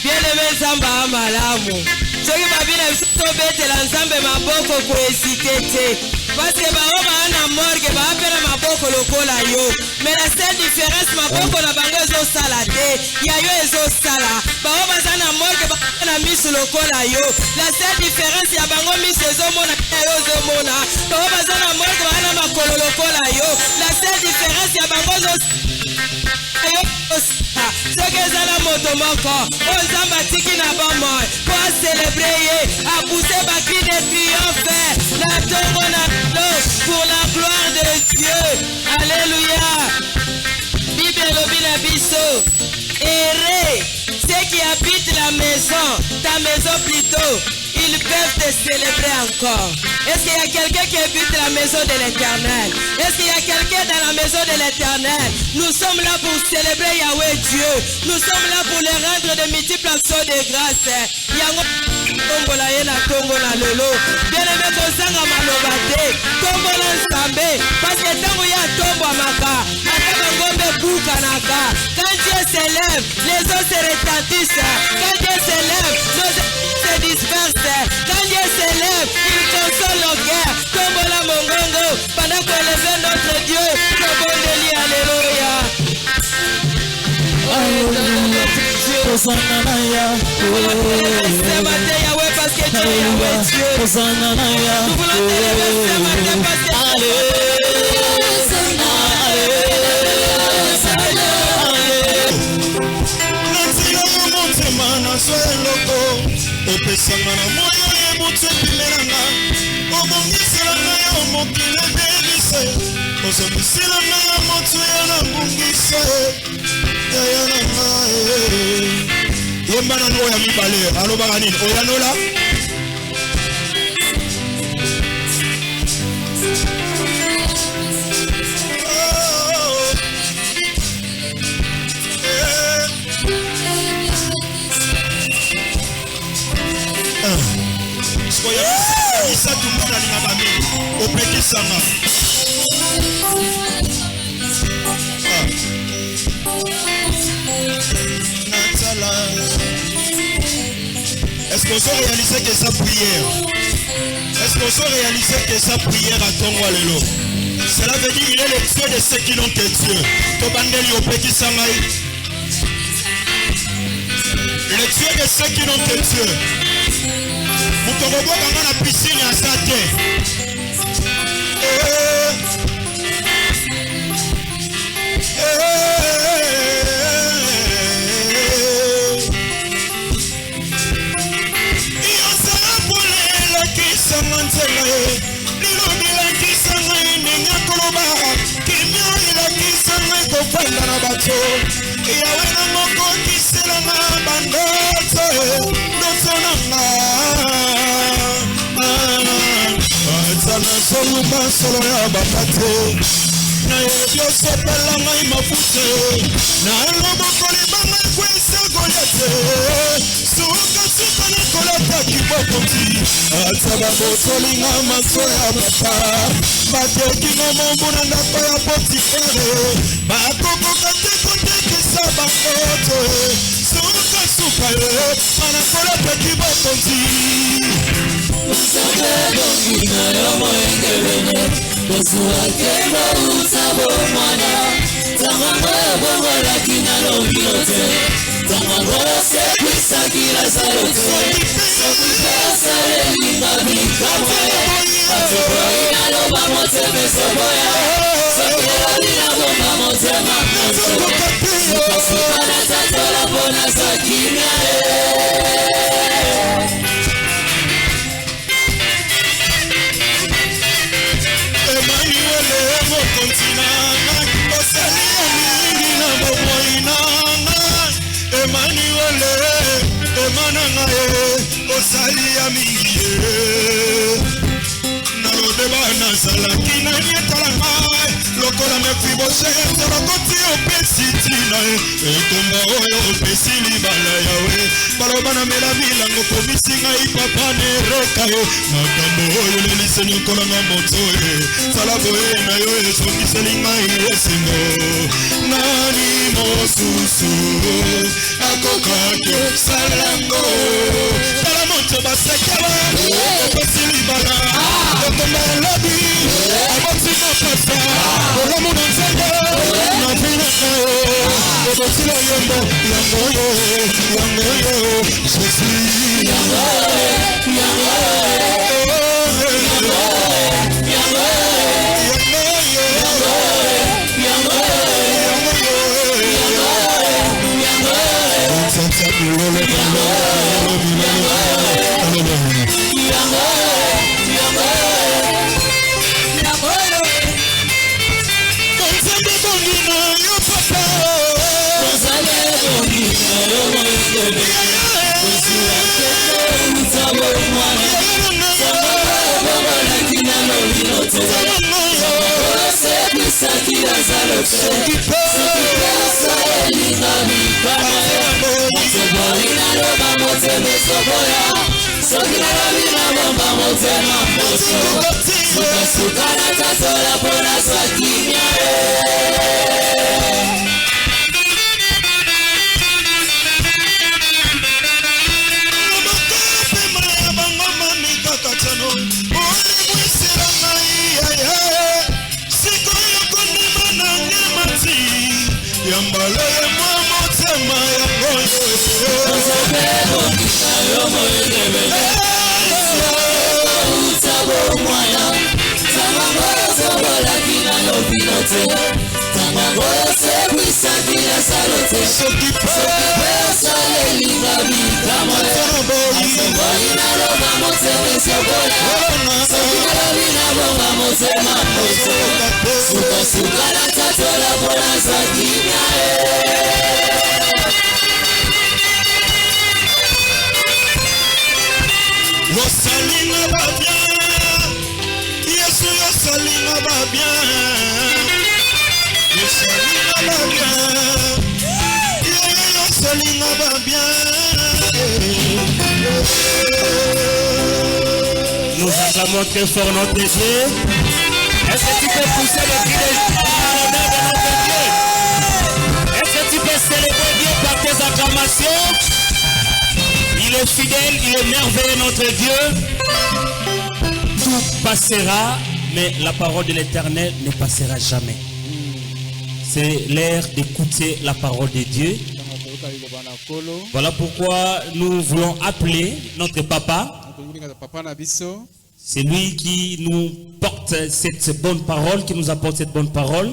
Bien-aimé Samba Malamu. Soki babina biso betela nzambe maboko koesikete. Parce que baoba ana morgue baapela maboko lokola yo. Mais la seule différence maboko na bango ezosala te. Ya yo ezosala. Baoba zana morgue baapela misu lokola yo. La seule différence ya bango misu ezomona ya yo ezomona. Baoba zana morgue baana makolo lokola yo. La seule différence ya bango ce que ça la moto moko on zamba tiki na bama pour célébrer à pousser ba cri de triomphe la tongo na pour la gloire de Dieu. Alléluia. Bible lobina biso errez ceux qui habitent la maison, ta maison plutôt, ils peuvent te célébrer encore. Est-ce qu'il y a quelqu'un qui habite la maison de l'Éternel? Est-ce qu'il y a quelqu'un dans la maison de l'Éternel? Nous sommes là pour célébrer Yahweh Dieu. Nous sommes là pour les rendre de multiples actions de grâce. Yango tombola yena tombola lelo. Bien-aimé kosanga maloba te. Tombola nsambe. Parce que tango ya tombo maka. Ataba ngombe bukanaka. Quand Dieu s'élève, les eaux se retentissent. Quand Dieu s'élève, nos se dispersent. Quand Dieu s'élève, il console nos guerres. Tombola mongongo. Pendant qu'on élève notre Dieu. Tombondeli, alléluia. Alléluia. Ce matin, Yahweh, parce que tu es Yahweh Dieu. Nous voulons t'élever ce matin parce que Yembana no ya mibale alo baganini oyanola Soya isa tumbona ni mabami opekisanga Est-ce qu'on peut réaliser que sa prière? Est-ce qu'on peut réaliser que sa prière a Tongo Alelo? Cela veut dire qu'il est le Dieu de ceux qui n'ont que Dieu. Tobandeli Opeki Sangai. Le Dieu de ceux qui n'ont que Dieu. Moutongobo dans la piscine à sa tête. Solo ya bakate na yebyo sepela ngai mafute na loboko libanga kwesa golete suka na kolata kibokoti ataba botolinga maso ya papa bateki no mombuna ndako ya potifere bakokoka te kotekisa bakoto suka ana kolata kibokoti Osalia mingi na lodeba na salaki na yetalanga lokola mefiboshe tolokoti opesitina ekomba oyo opesi libala yawe baloba na mela milango komisi ngai papa neroka makambo oyo lelisi Seigneur kolanga moto sala boye na yo ezongiseli ngai esengo nani mosusu akokaki salango tala moto basekela opesi libala okomba lobi aboti mapasa olamu na nzembe na vinaka yo obotila yombo yango yo Jésus yango Nous acclamons très fort notre Dieu. Est-ce que tu peux pousser le cri de joie à l'honneur de notre Dieu? Est-ce que tu peux célébrer Dieu par tes acclamations? Il est fidèle, il est merveilleux notre Dieu. Tout passera, mais la parole de l'Éternel ne passera jamais. C'est l'heure d'écouter la parole de Dieu. Voilà pourquoi nous voulons appeler notre papa. C'est lui qui nous porte cette bonne parole, qui nous apporte cette bonne parole.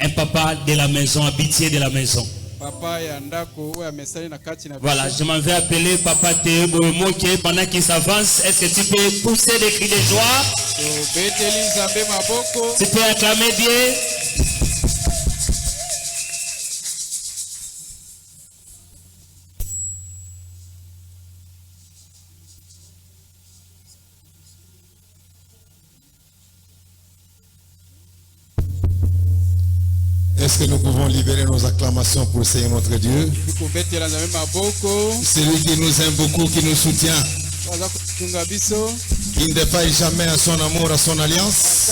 Un papa de la maison, habitué de la maison. Voilà, je m'en vais appeler Papa Théo Boemoke pendant qu'il s'avance. Est-ce que tu peux pousser des cris de joie? Tu peux acclamer Dieu? Est-ce que nous pouvons libérer nos acclamations pour Seigneur notre Dieu? C'est lui qui nous aime beaucoup, qui nous soutient. Il ne défaille jamais à son amour, à son alliance.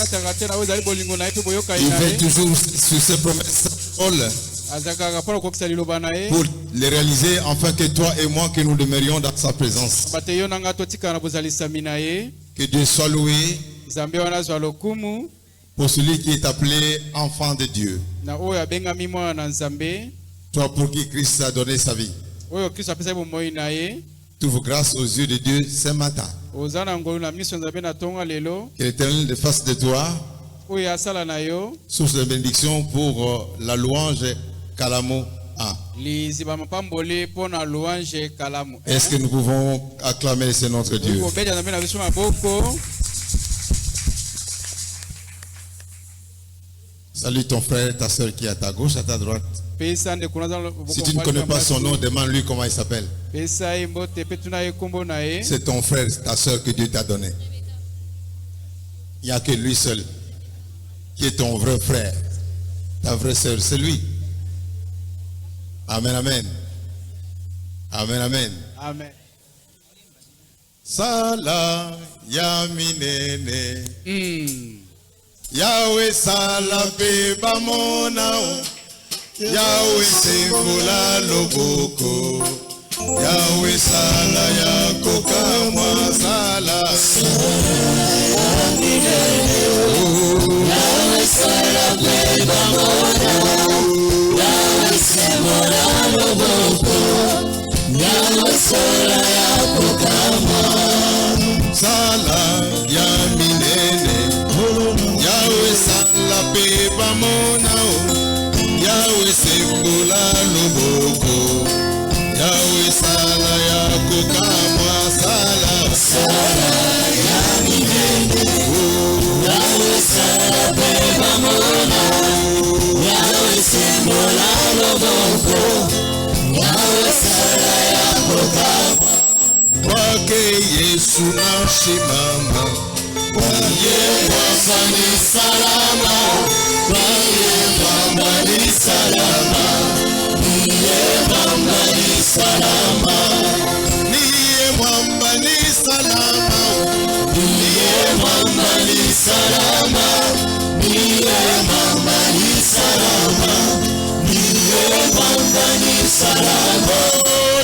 Il veille toujours sur ses promesses pour les réaliser, afin que toi et moi, que nous demeurions dans sa présence. Que Dieu soit loué pour celui qui est appelé enfant de Dieu. Toi pour qui Christ a donné sa vie. Trouve grâce aux yeux de Dieu ce matin. Que l'Éternel de face de toi, source de bénédiction pour la louange Kalamo 1. Est-ce que nous pouvons acclamer c'est notre Dieu? Salut ton frère, ta soeur qui est à ta gauche, à ta droite. Si tu ne connais pas son nom, demande-lui comment il s'appelle. C'est ton frère, ta soeur que Dieu t'a donné. Il n'y a que lui seul qui est ton vrai frère. Ta vraie soeur, c'est lui. Amen, amen. Amen, amen. Amen. Sala ya minene. Yahweh sala pe bamona. Yahweh sembola loboko. Yahweh sala ya kokamwa sala. Yahweh sala pe bamona. Yahweh sembola loboko. Yahweh sala ya kokamwa sala ya minene. Yahweh sala pe bamona. Yahweh sembola loboko. Yahweh sala ya kokamwa sala. Sala ya minene. Yahweh sala pe bamona. Yahweh sembola loboko. Yahweh sala ya kokamwa. Kwake Yesu na shimama. Kwaye mwamba ni salama. Kwaye mwamba ni salama. Niye mwamba ni salama. Niye mwamba ni salama. Niye mwamba ni salama. Niye mwamba ni salama. Niye mwamba ni salama.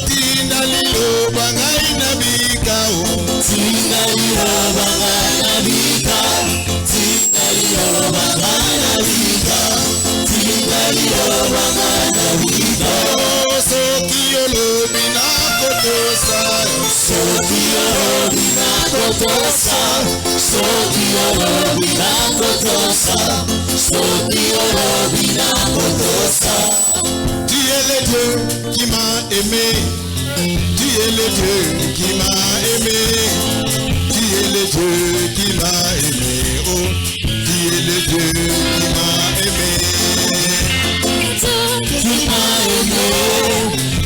Tina liloba ngai na bikao. Tina liloba ngai na bika. Tina liloba ngai na bika. Tina liloba ngai na bika. Soki olobi na kotosa. Soki olobi na kotosa. Soki olobi na kotosa. Soki olobi na kotosa. Tu es le Dieu qui m'a aimé. Tu es le Dieu qui m'a aimé. Tu es le Dieu qui m'a aimé. Oh, tu es le Dieu qui m'a aimé. Qui m'a aimé.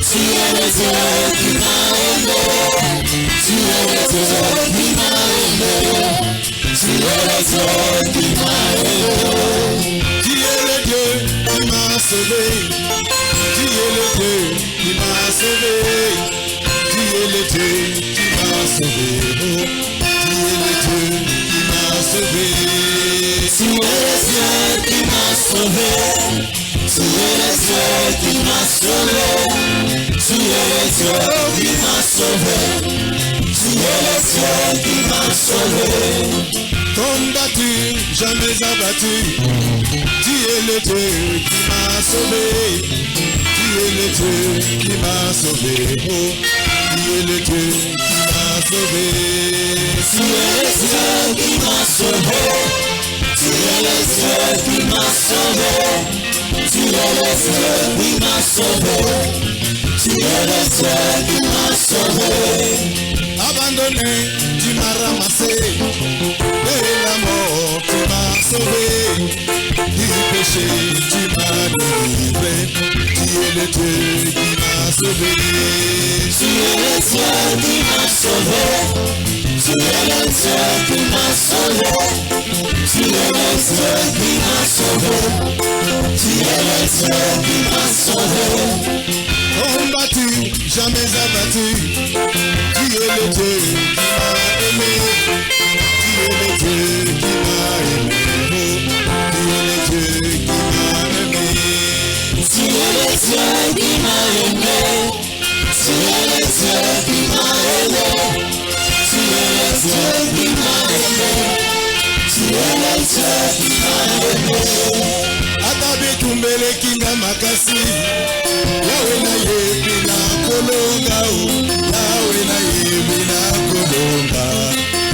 Tu es le Dieu qui m'a aimé. Tu es le Dieu qui m'a aimé. Tu es le Dieu qui m'a aimé. Tu es le Dieu qui m'a sauvé. Tu es le Dieu qui m'a sauvé. Tu es le Dieu qui m'a sauvé. Oh, tu es le Dieu qui m'a sauvé. Tu es le Dieu qui m'a sauvé. Tu es le Dieu qui m'a sauvé. Tu es le Dieu qui m'a sauvé. Tu es le Dieu qui m'a sauvé. Combattu, jamais abattu. Tu es le Dieu qui m'a sauvé. Tu es le Dieu qui m'a sauvé. Oh, tu es le Dieu qui m'a sauvé. Tu es le Dieu qui m'a sauvé. Tu es le Dieu qui m'a sauvé. Tu es le Dieu qui m'a sauvé. Tu es le Dieu qui m'a sauvé. Abandonné, tu m'as ramassé. De la mort, tu m'as sauvé. Du péché, tu m'as délivré. Tu es le Dieu qui m'a sauvé. Tu es le Dieu qui m'a sauvé. Tu es le Dieu qui m'a sauvé. Tu es le Dieu qui m'a sauvé. Tu es le Dieu qui m'a sauvé. Combattu, jamais abattu. Tu es le Dieu qui m'a aimé. Tu es le Dieu qui m'a aimé. Oh, tu es le Dieu qui m'a aimé. Tu es le Dieu qui m'a aimé. Tu es le Dieu qui m'a aimé. Tu es le Dieu qui m'a aimé. Tu es le Dieu qui m'a aimé. Atabe tumbele kinga makasi. Yahweh na yebi na kolonga. Yahweh na yebi na kolonga.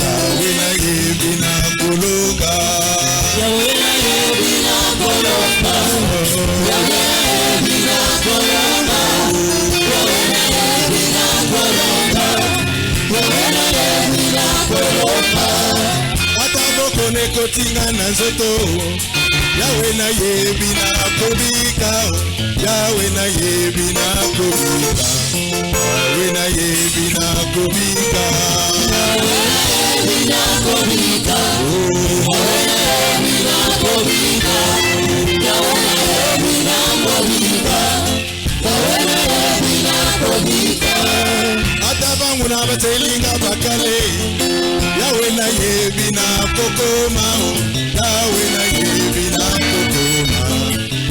Yahweh na yebi na kolonga. Yahweh na yebi na kolonga. Yahweh na yebi na kolonga. Yahweh na yebi na kolonga. Yahweh na yebi na kolonga. Ataboko nekotinga na nzoto. Yahweh na yebi na kobika. Yahweh na yebi na kobika. Yahweh na yebi na kobika. Yahweh na yebi na kobika. Yahweh na yebi na kobika. Yahweh na yebi na kobika. Yahweh na yebi na kobika. Atabangu na batelinga bak kale yawe na yebi na kokoma yawe na yebi na kokoma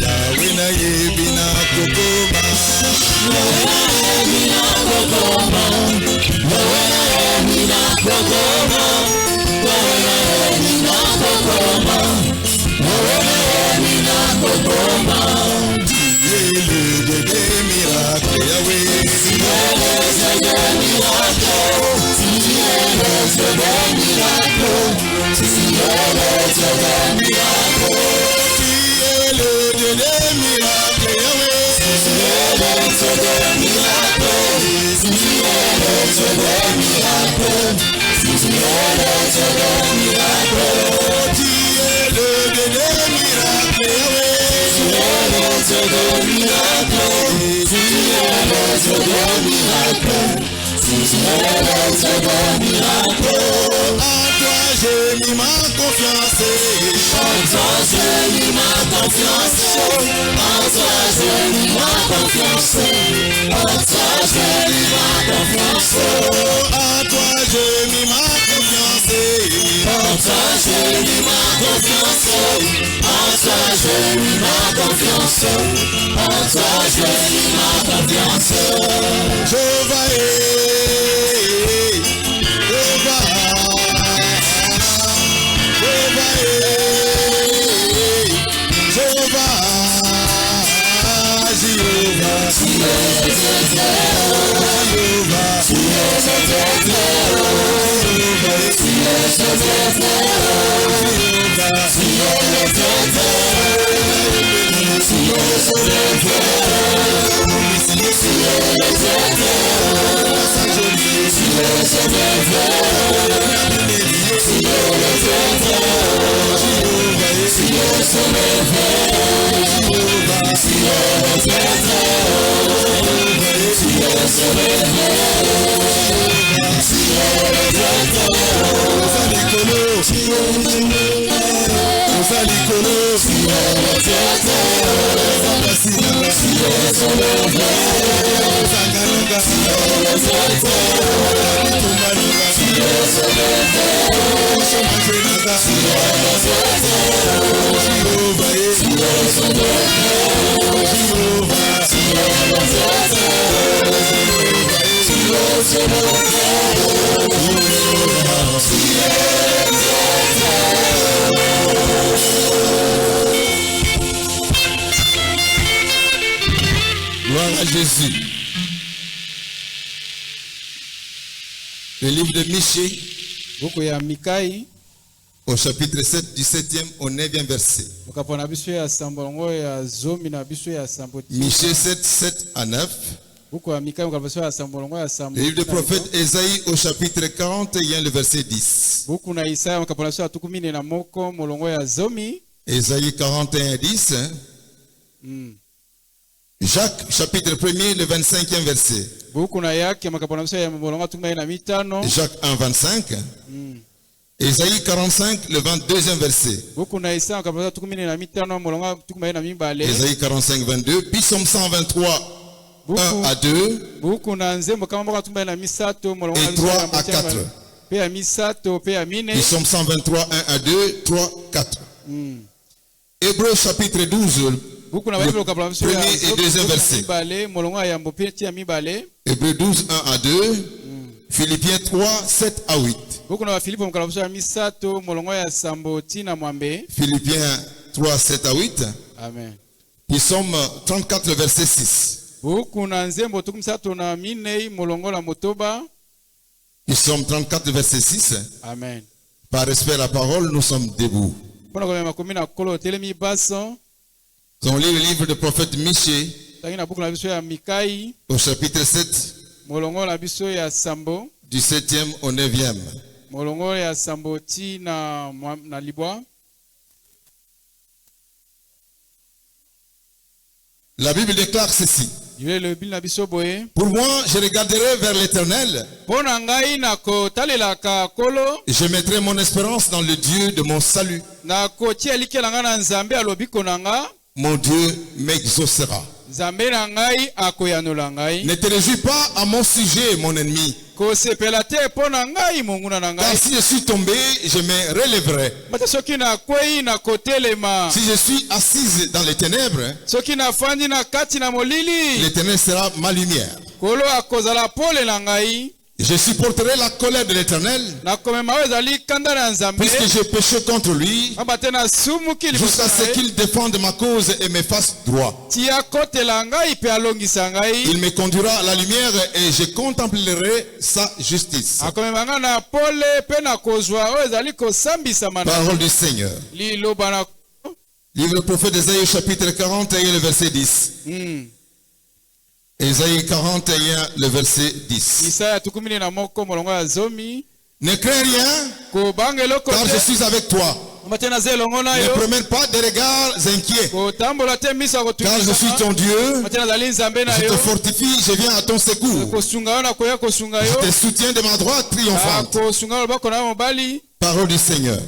yawe na yebi na kokoma yawe na yebi na kokoma yawe na yebi na kokoma yawe na yebi na kokoma yawe na yebi na kokoma le des miracles Yahweh si le des miracles si le des miracles si le des miracles si le des miracles Yahweh si le des miracles si le des miracles si le des miracles si le des miracles Yahweh si le des miracles si le des miracles si le des miracles à toi j'ai mis ma confiance en toi j'ai mis ma confiance en toi j'ai mis ma confiance en toi j'ai mis ma confiance à toi j'ai mis ma confiance en toi j'ai mis ma confiance en toi j'ai mis ma confiance en toi j'ai mis ma confiance Jéhovah Gloire à Jésus. Le livre de Michée, au chapitre 7, du 7e au 9e verset. Michée 7, 7 à 9. Le livre du prophète Ésaïe au chapitre 41, le verset 10. Ésaïe 41, 10. Jacques chapitre 1er, le 25e verset. Jacques 1, 25. Ésaïe 45, le 22e verset. Ésaïe 45, 22. Psaume 123. 1 à 2 et 3 à 4. Psaume 123, 1 à 2, 3, 4. Hébreux chapitre 12, le premier et deuxième verset. Hébreux 12, 1 à 2. Philippiens 3, 7 à 8. Philippiens 3, 7 à 8. Amen. Psaume 34, verset 6. Psaume 34, verset 6. Amen. Par respect à la parole, nous sommes debout. Nous allons lire le livre du prophète Michée au chapitre 7, du 7e au 9e. La Bible déclare ceci. Pour moi, je regarderai vers l'Éternel. Je mettrai mon espérance dans le Dieu de mon salut. Mon Dieu m'exaucera. Ne te réjouis pas à mon sujet, mon ennemi. Car si je suis tombé, je me relèverai. Si je suis assise dans les ténèbres, l'Éternel sera ma lumière. Je supporterai la colère de l'Éternel, puisque j'ai péché contre lui, jusqu'à ce qu'il défende ma cause et me fasse droit. Il me conduira à la lumière et je contemplerai sa justice. Parole du Seigneur. Livre le prophète Ésaïe chapitre 41 le verset 10. Ésaïe 41 le verset 10. Ne crains rien, car je suis avec toi. Ne promène pas des regards inquiets, car je suis ton Dieu. Je te fortifie, je viens à ton secours. Je te soutiens de ma droite triomphante. Parole du Seigneur.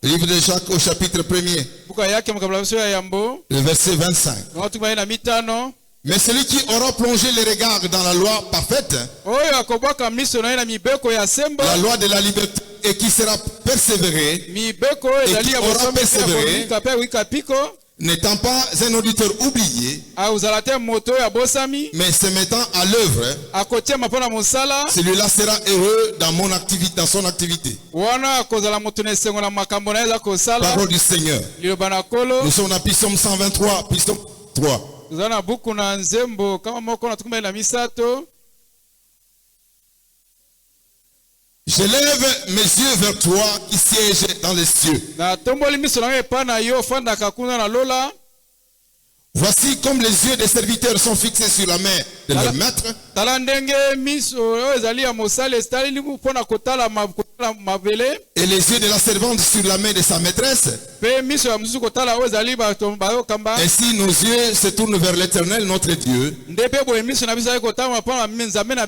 Livre de Jacques au chapitre 1er, le verset 25. Mais celui qui aura plongé les regards dans la loi parfaite, la loi de la liberté, et qui sera persévéré, et qui aura persévéré, n'étant pas un auditeur oublié, mais se mettant à l'œuvre, celui-là sera heureux dans son activité. Parole du Seigneur. Nous sommes dans Psaume 123, Psaume 3. Je lève mes yeux vers toi qui sièges dans les cieux. Voici comme les yeux des serviteurs sont fixés sur la main de leur maître, et les yeux de la servante sur la main de sa maîtresse. Ainsi nos yeux se tournent vers l'Éternel notre Dieu,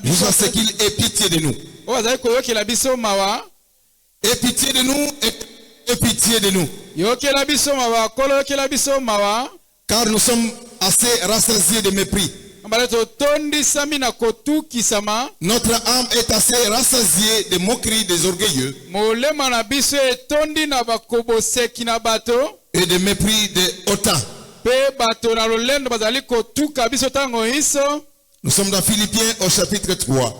jusqu'à ce qu'il ait pitié de nous. Aie pitié de nous, aie pitié de nous. Car nous sommes assez rassasiés de mépris. Notre âme est assez rassasiée de moqueries des orgueilleux et de mépris des hautains. Nous sommes dans Philippiens au chapitre 3.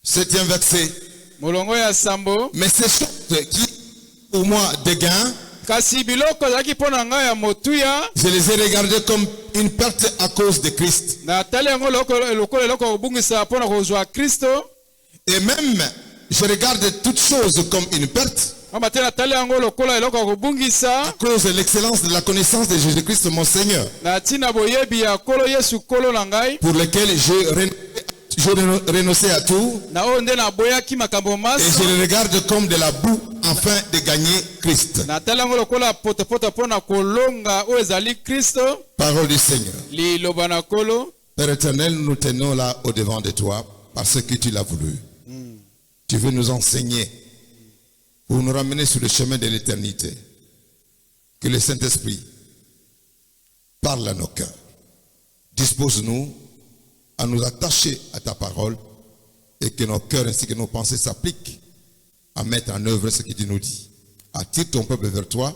7e verset. Mais ces choses qui pour moi des gains, je les ai regardés comme une perte à cause de Christ. Et même je regarde toutes choses comme une perte à cause de l'excellence de la connaissance de Jésus-Christ mon Seigneur, pour lequel je renonçais à tout, et je le regarde comme de la boue afin de gagner Christ. Parole du Seigneur. Père éternel, nous tenons là au devant de toi parce que tu l'as voulu. Tu veux nous enseigner pour nous ramener sur le chemin de l'éternité. Que le Saint-Esprit parle à nos cœurs. Dispose-nous à nous attacher à ta parole et que nos cœurs ainsi que nos pensées s'appliquent à mettre en œuvre ce que tu nous dis. Attire ton peuple vers toi,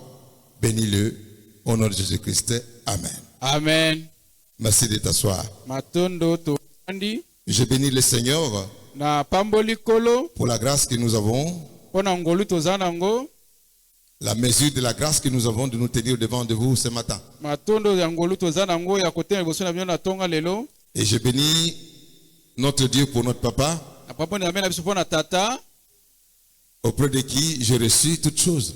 bénis-le au nom de Jésus-Christ. Amen. Amen. Merci de t'asseoir. Je bénis le Seigneur pour la grâce que nous avons, la mesure de la grâce que nous avons de nous tenir devant de vous ce matin. Et je bénis notre Dieu pour notre papa, auprès de qui j'ai reçu toutes choses.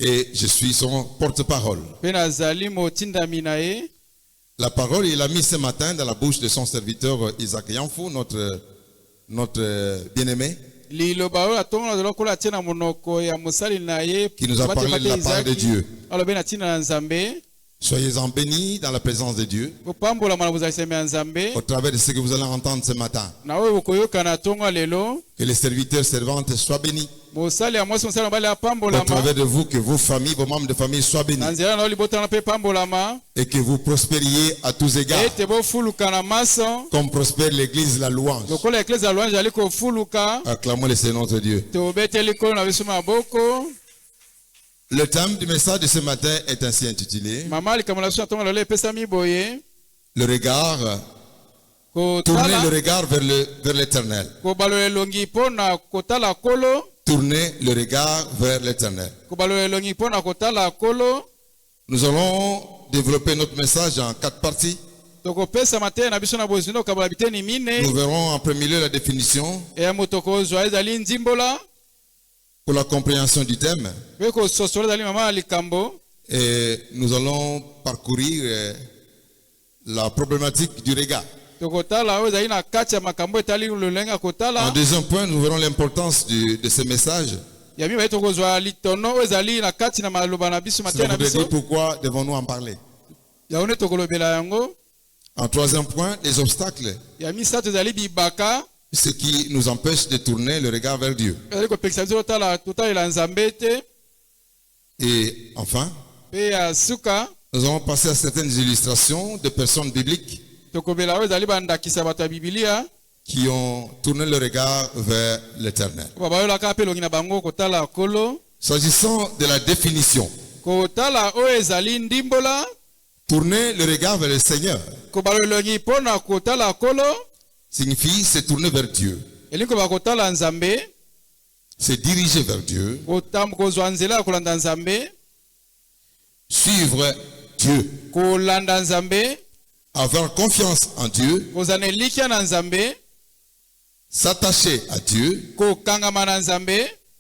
Et je suis son porte-parole. La parole, il a mis ce matin dans la bouche de son serviteur Isaac Yanfo, notre bien-aimé, qui nous a parlé de la part de Dieu. Soyez-en bénis dans la présence de Dieu au travers de ce que vous allez entendre ce matin. Que les serviteurs servantes soient bénis. Au travers de vous, que vos familles, vos membres de famille soient bénis. Et que vous prospériez à tous égards. Comme prospère l'église la louange. Acclamons le Seigneur notre Dieu. Le thème du message de ce matin est ainsi intitulé le regard, tourner le regard vers l'éternel. Tourner le regard vers l'éternel. Nous allons développer notre message en 4 parties. Nous verrons en premier lieu la définition pour la compréhension du thème. Et nous allons parcourir la problématique du regard. En deuxième point, nous verrons l'importance de ce message. Cela voudrait dire pourquoi devons-nous en parler. En troisième point, les obstacles. Ce qui nous empêche de tourner le regard vers Dieu. Et enfin, nous allons passer à certaines illustrations de personnes bibliques qui ont tourné le regard vers l'éternel. S'agissant de la définition, tourner le regard vers le Seigneur signifie se tourner vers Dieu, se diriger vers Dieu, suivre Dieu, avoir confiance en Dieu, s'attacher à Dieu,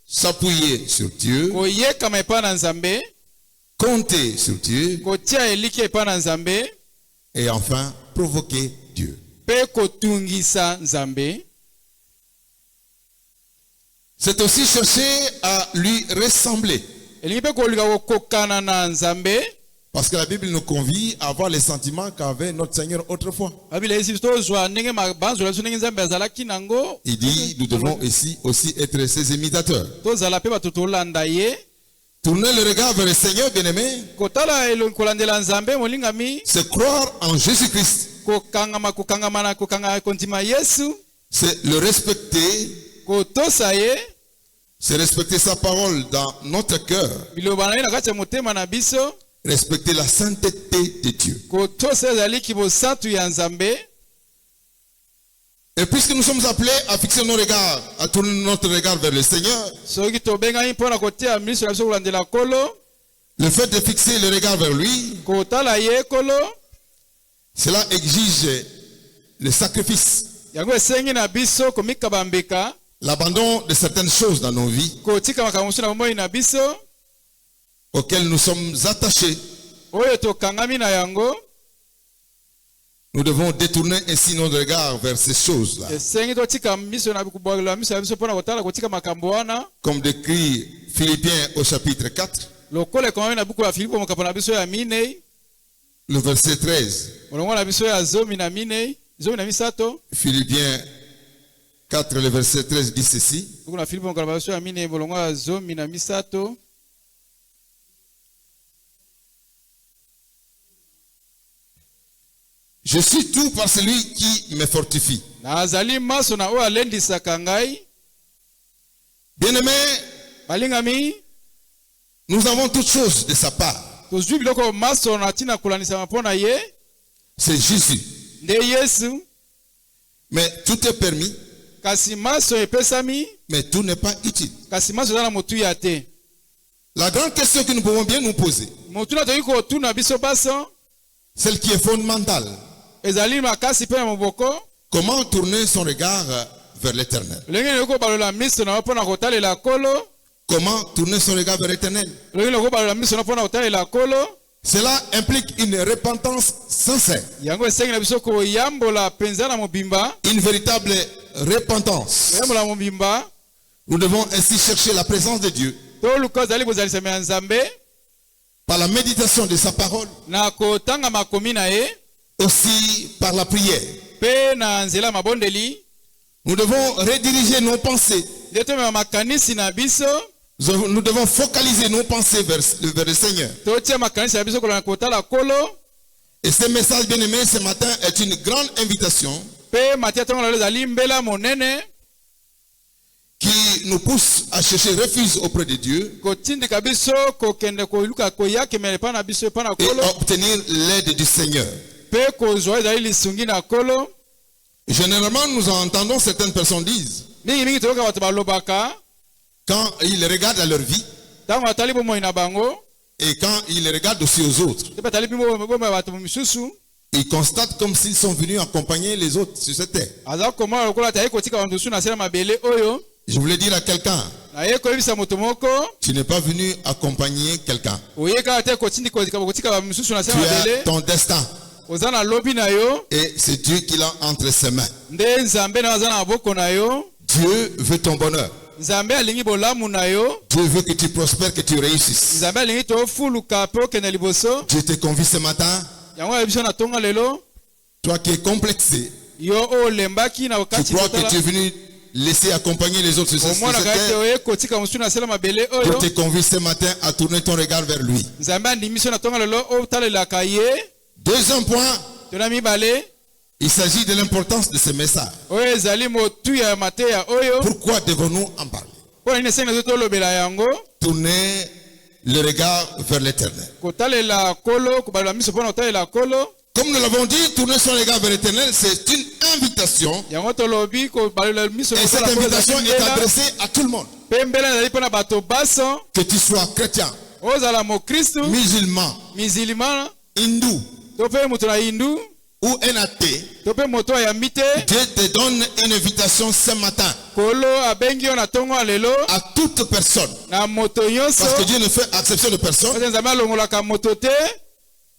s'appuyer sur Dieu, compter sur Dieu et enfin provoquer Dieu. C'est aussi chercher à lui ressembler. Parce que la Bible nous convie à avoir les sentiments qu'avait notre Seigneur autrefois. Il dit, nous devons aussi être ses imitateurs. Tourner le regard vers le Seigneur, bien-aimé, c'est croire en Jésus-Christ. C'est le respecter. C'est respecter sa parole dans notre cœur. Respecter la sainteté de Dieu. Et puisque nous sommes appelés à fixer nos regards, à tourner notre regard vers le Seigneur, le fait de fixer le regard vers lui, cela exige le sacrifice, l'abandon de certaines choses dans nos vies auxquelles nous sommes attachés. Nous devons détourner ainsi notre regard vers ces choses-là. Comme décrit Philippiens au chapitre 4, le verset 13. Philippiens 4, le verset 13 dit ceci. Je suis tout par celui qui me fortifie. Bien-aimés, nous avons toutes choses de sa part. C'est Jésus. Mais tout est permis. Mais tout n'est pas utile. La grande question que nous pouvons bien nous poser, celle qui est fondamentale, comment tourner son regard vers l'éternel? Comment tourner son regard vers l'éternel? Cela implique une repentance sincère. Une véritable repentance. Nous devons ainsi chercher la présence de Dieu par la méditation de sa parole, na kotanga makomi na ye aussi par la prière. pe na nzela mabondeli Nous devons rediriger nos pensées. nde tomema makanisi na biso Nous devons focaliser nos pensées vers le Seigneur. totia makanisi na biso kolanda kotala kolo. Et ce message bien-aimé ce matin est une grande invitation Pe matia tongo na ezali mbela monene qui nous pousse à chercher refuge auprès de Dieu kotindika biso kokende koluka koyakemela epai na biso epai na et kolo obtenir l'aide du Seigneur. pe kozwa ezali lisungi na kolo. Généralement, nous entendons certaines personnes disent, Mingi toyoka bato balobaka quand ils regardent à leur vie ntango batali bomoi na bango et quand ils regardent aussi aux autres, te batali bomoi bato misusu ils constatent comme s'ils sont venus accompagner les autres sur cette terre. aza komona lokola taye kotika bantu mosusu na se na mabele oyo. Je voulais dire à quelqu'un, Naye koyebisa moto moko tu n'es pas venu accompagner quelqu'un. oyeka te kotika ba misusu na se na Tu mabele as ton destin oza na lobi na yo et c'est Dieu qui l'a entre ses mains. nde nzambe na aza na maboko na yo. Dieu veut ton bonheur. Nzambe alingi bolamu na yo. Dieu veut que tu prospères, que tu réussisses. Nzambe alingi tofuluka pe okende liboso. Dieu te convie ce matin, Yango ya biso na tonga lelo toi qui es complexé, yo olembaki na tu okati crois que tu es venu laisser accompagner les autres sur cette omona kaka te terre. oye kotika mosusu na se na mabele Dieu oyo. te convie ce matin à tourner ton regard vers lui. Nzambe andimi biso na tonga lelo otalelaka ye. Deuxième point, Tona mibale il s'agit de l'importance de ce message. oyo ezali motu ya mateya oyo. Pourquoi devons-nous en parler? Mpona nini esengi nazo tolobela yango Tourner le regard vers l'éternel. kotalela kolo kobalola miso mpona kotalela kolo. Comme nous l'avons dit, tourner son regard vers l'éternel, c'est une invitation. Yango tolobi kobalola miso Et cette invitation est adressée à tout le monde. pe mbela ezali mpona bato baso Que tu sois chrétien, ozala mokristu musulman, misilima hindou to mpe moto na hindu ou un athée, to mpe moto ayambi te. Dieu te donne une invitation ce matin Kolo abengi yo na tongo ya lelo à toute personne. na moto nyonso Parce que Dieu ne fait exception de personne, ote nzambe alongolaka moto te.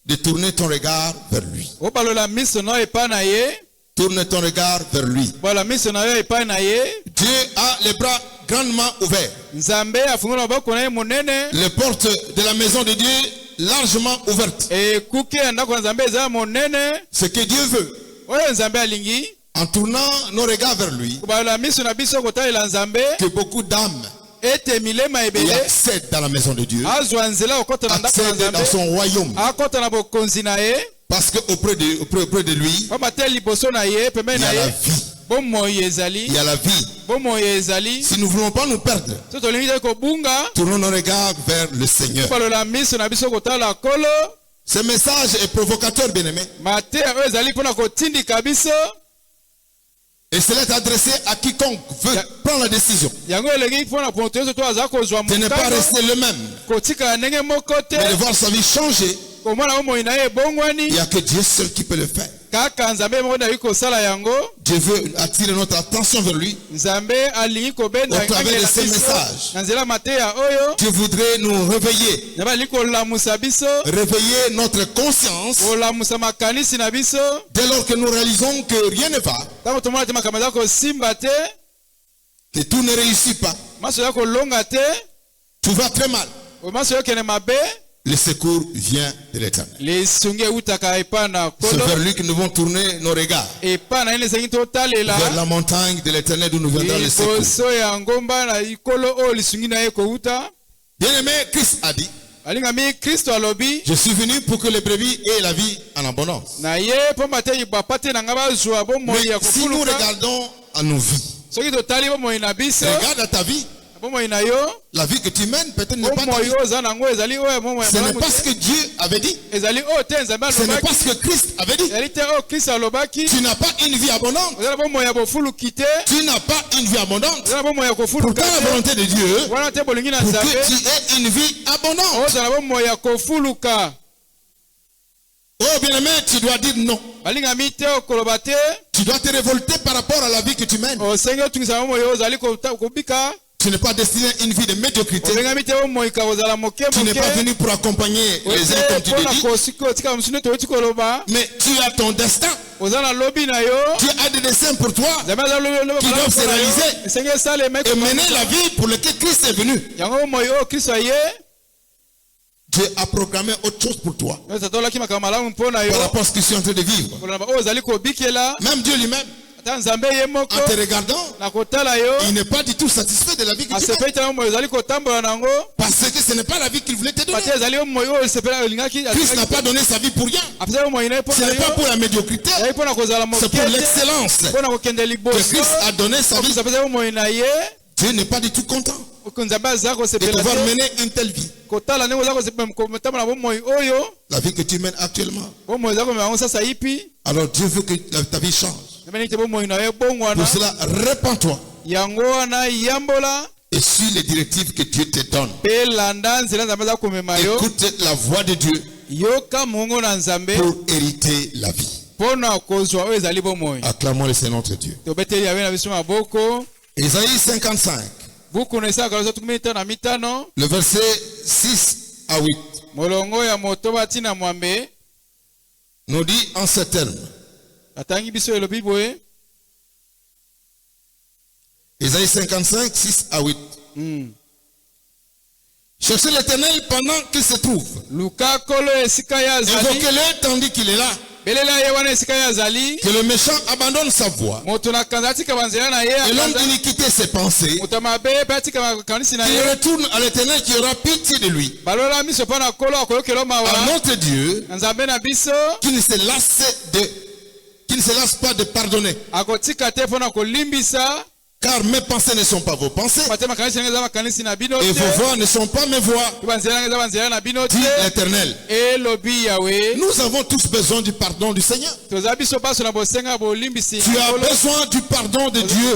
de tourner ton regard vers lui. obalola miso na yo epai na ye. Tourne ton regard vers lui. balola miso na yo epai na ye. Dieu a les bras grandement ouverts. Nzambe afungola maboko na ye monene. Les portes de la maison de Dieu largement ouvertes. ekuke ya ndako na nzambe eza monene. Ce que Dieu veut, oyo nzambe alingi en tournant nos regards vers lui, kobalola miso na biso kotalela nzambe que beaucoup d'âmes ete milema y ebele accèdent dans la maison de Dieu, azwa nzela kokota na ndako na accèdent dans nzambe son royaume. akota na bokonzi na ye. Parce qu'auprès de lui, pamba te liboso na ye il pembeni y na a la ye vie. bomoi Il ezali. y a la vie. bomoi ezali. Si nous ne voulons pas nous perdre, so tolingi te kobunga tournons nos regards vers le Seigneur. kobalola miso na biso kotala kolo. Ce message est provocateur, bien-aimé. mateya oyo ezali mpona kotindika biso. Et cela est adressé à quiconque veut prendre la décision yango elengi mpona moto nyonso to aza kozwa de ne pas mokano rester le même, kotikala ndenge moko te. mais de voir sa vie changer. komona bomoi na ye Il ebongwani. n'y a que Dieu seul qui peut le faire. kaka nzambe moko nayaki kosala yango. Dieu veut attirer notre attention vers lui. nzambe alingi kobenda Au travers de angela ces biso messages. na nzela mateya oyo. Dieu voudrait nous réveiller, nzambe alingi kolamusa biso réveiller notre conscience kolamusa makanisi na biso dès lors que nous réalisons que rien ne va, ntango tomona te makambo eza kosimba te. que tout ne réussit pas, maso ya kolonga te. tout va très mal. maso ya okende mabe. Le secours vient de l'éternel. lisungi eutaka epai na C'est kolo. vers lui que nous devons tourner nos regards. epai na ye esengi totalela Vers la montagne de l'éternel d'où nous viendra le secours. liboso ya ngomba na likolo oyo lisungi na ye kouta. Bien-aimé, Christ a dit, alingami kristo alobi je suis venu pour que les brebis aient la vie en abondance. na ye pamba te bapa te na nga bazwa bomoi Mais ya si nous kofuluka. regardons à nos vies, soki totali bomoi na biso regarde à ta vie, bomoi na yo la vie que tu mènes peut-être n'est pas ta bomoi vie. oyo oza nango ezali oyo ya bomoi ya Ce n'est malamu pas ce te. que Dieu avait dit. ezali oyo te nzambe Ce n'est pas alobaki. ce que Christ avait dit. ezali te oyo kristo alobaki. Tu n'as pas une vie abondante. oza na bomoi ya bofuluki te. Tu n'as pas une vie abondante. oza na bomoi ya kofuluka Pourtant, la te. volonté de Dieu, wana te bolingi na pour nzambe que tu aies une vie abondante. oza na bomoi ya kofuluka. Oh bien-aimé, tu dois dire non. balingami te okoloba te. Tu dois te révolter par rapport à la vie que tu mènes. osengi otungisa bomoi oyo ozali kobika. Tu n'es pas destiné à une vie de médiocrité. obengami te bomoika kozala moke Tu n'es pas moke. venu pour accompagner les uns comme tu mpona le dis. kotika mosu nde toyoti koloba. Mais tu as ton destin. oza na lobi na yo. Dieu a des destins pour toi nzambe aza lobi qui doivent se réaliser esengi esalema et mener la vie pour laquelle Christ est venu. yango bomoi oyo kristo aye. Dieu a programmé autre chose pour toi Par rapport à ce que tu es en train de vivre. Même Dieu lui-même, en te regardant, il n'est pas du tout satisfait de la vie que tu as. Parce que ce n'est pas la vie qu'il voulait te donner. Christ n'a pas donné sa vie pour rien. Ce n'est pas pour la médiocrité, c'est pour l'excellence que Christ a donné sa vie. Dieu n'est pas du tout content de pouvoir mener une telle vie. La vie que tu mènes actuellement. Alors Dieu veut que ta vie change. Pour cela, répands-toi et suis les directives que Dieu te donne. Écoute la voix de Dieu pour hériter la vie. Acclamons le Seigneur notre Dieu. Ésaïe 55. Le verset 6 à 8 nous dit en ces termes. Ésaïe 55, 6 à 8. Cherchez l'Éternel pendant qu'il se trouve. Invoquez-le tandis qu'il est là. Que le méchant abandonne sa voie et l'homme d'iniquité ses pensées, qu'il retourne à l'Éternel qui aura pitié de lui, à notre Dieu qui ne se lasse pas de pardonner. Car mes pensées ne sont pas vos pensées, et vos voix ne sont pas mes voix, dit l'Éternel. Nous avons tous besoin du pardon du Seigneur. Tu as besoin du pardon de Dieu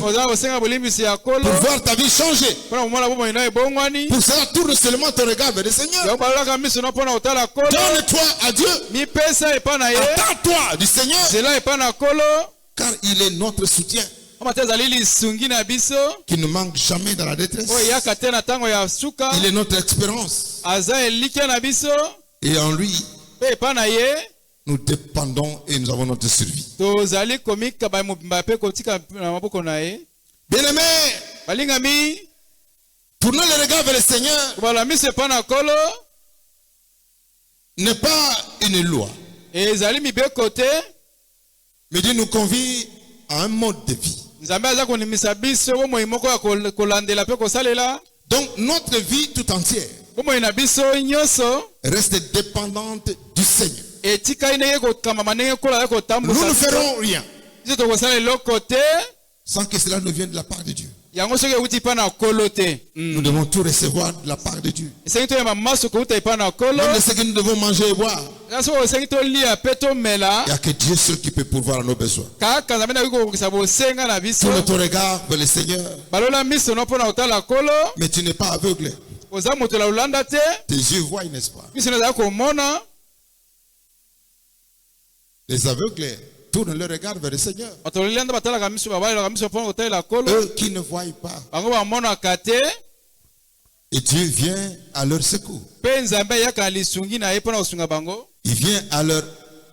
pour voir ta vie changer. Pour cela, tourne seulement ton regard vers le Seigneur. Donne-toi à Dieu. Attends-toi du Seigneur, car il est notre soutien, qui ne manque jamais dans la détresse. Il est notre espérance. Et en lui, nous dépendons et nous avons notre survie. Bien-aimés, tournons le regard vers le Seigneur n'est pas une loi, mais Dieu nous convie à un mode de vie. Donc notre vie tout entière reste dépendante du Seigneur. Nous ne ferons rien sans que cela ne vienne de la part de Dieu. Nous devons tout recevoir de la part de Dieu. Même ce que nous devons manger et boire, il n'y a que Dieu seul qui peut pourvoir à nos besoins. Tourne ton regard vers le Seigneur, mais tu n'es pas aveugle. Tes yeux voient, n'est-ce pas? Les aveugles tournent le regard vers le Seigneur. Eux qui ne voient pas, et Dieu vient à leur secours. Il vient à leur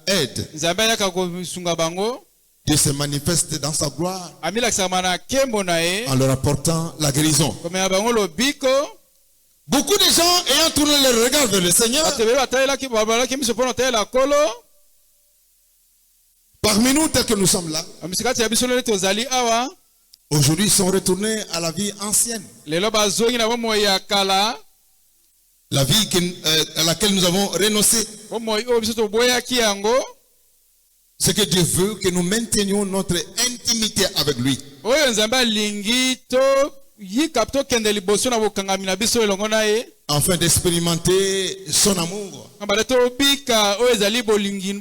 aide. Dieu se manifeste dans sa gloire en leur apportant la guérison. Beaucoup de gens ayant tourné leur regard vers le Seigneur, parmi nous tels que nous sommes là, aujourd'hui ils sont retournés à la vie ancienne. La vie à laquelle nous avons renoncé. Ce que Dieu veut, que nous maintenions notre intimité avec lui. Afin d'expérimenter son amour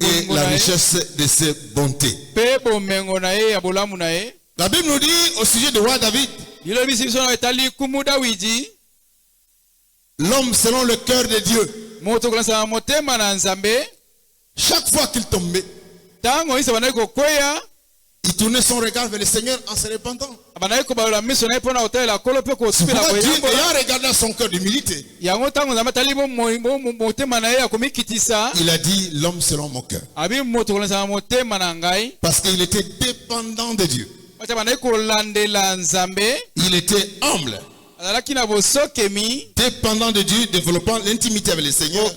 et la richesse de ses bontés. La Bible nous dit au sujet du roi David, l'homme selon le cœur de Dieu, chaque fois qu'il tombait, il tournait son regard vers le Seigneur en se repentant. Dieu ayant regardé son cœur d'humilité, il a dit l'homme selon mon cœur. Parce qu'il était dépendant de Dieu. Il était humble. dépendant de Dieu, développant l'intimité avec le Seigneur.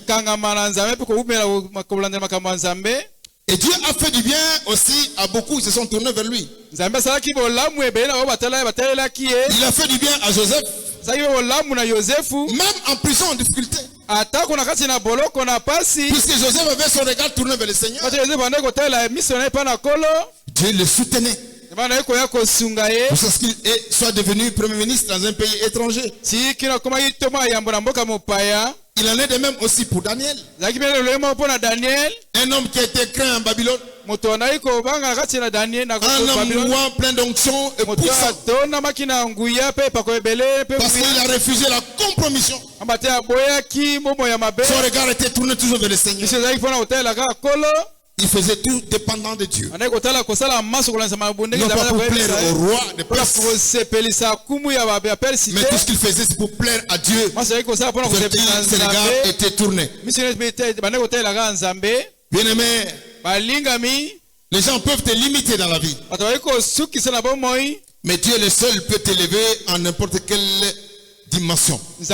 Et Dieu a fait du bien aussi à beaucoup qui se sont tournés vers lui. Il a fait du bien à Joseph, même en prison en difficulté. Puisque Joseph avait son regard tourné vers le Seigneur, Dieu le soutenait. Pour qu'il soit devenu premier ministre dans un pays étranger. Il en est de même aussi pour Daniel. Un homme qui a été créé en Babylone. Un homme plein d'onction et puissant. Parce qu'il a refusé la compromission. Son regard était tourné toujours vers le Seigneur. Il faisait tout dépendant de Dieu. Non pas pour plaire au roi de Perse. Mais tout ce qu'il faisait, c'est pour plaire à Dieu. Vers qui ses regards étaient tournés. Bien-aimé, les gens peuvent te limiter dans la vie. Mais Dieu le seul peut t'élever en n'importe quelle dimension. Dieu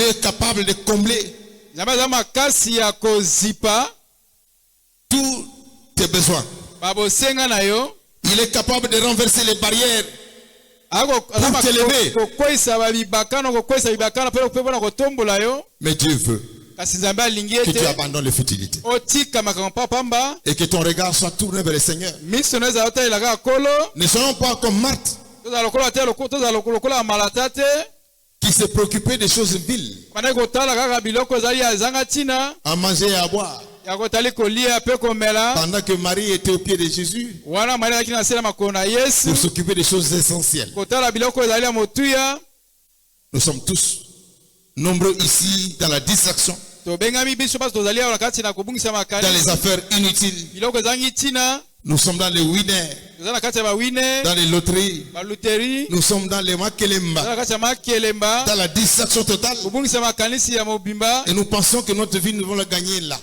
est capable de combler tous tes besoins. Il est capable de renverser les barrières pour t'élever. Mais Dieu veut que tu abandonnes les futilités et que ton regard soit tourné vers le Seigneur. Ne soyons pas comme Marthe qui s'est préoccupé des choses viles, à manger et à boire, pendant que Marie était au pied de Jésus pour s'occuper des choses essentielles. Nous sommes tous nombreux ici dans la distraction, dans les affaires inutiles. Nous sommes dans les winners, dans les loteries. Nous sommes dans les makelemba, dans la distraction totale. Et nous pensons que notre vie, nous allons la gagner là.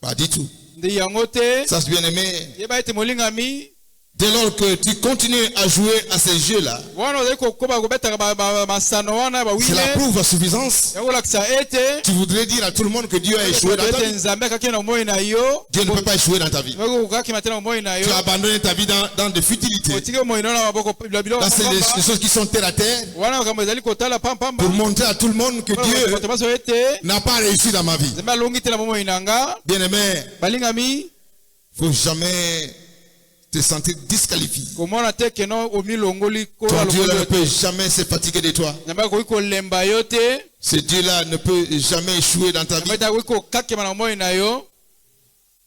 Pas du tout. Ça, c'est bien aimé. Dès lors que tu continues à jouer à ces jeux-là, c'est la preuve à suffisance. Tu voudrais dire à tout le monde que Dieu a échoué dans ta vie. Dieu ne peut pas échouer dans ta vie. Tu as abandonné ta vie dans des futilités, dans ces choses qui sont terre à terre, pour montrer à tout le monde que Dieu n'a pas réussi dans ma vie. Bien-aimé, il ne faut jamais te sentir disqualifié. Ton Dieu ne peut jamais se fatiguer de toi. Ce Dieu-là ne peut jamais échouer dans ta vie.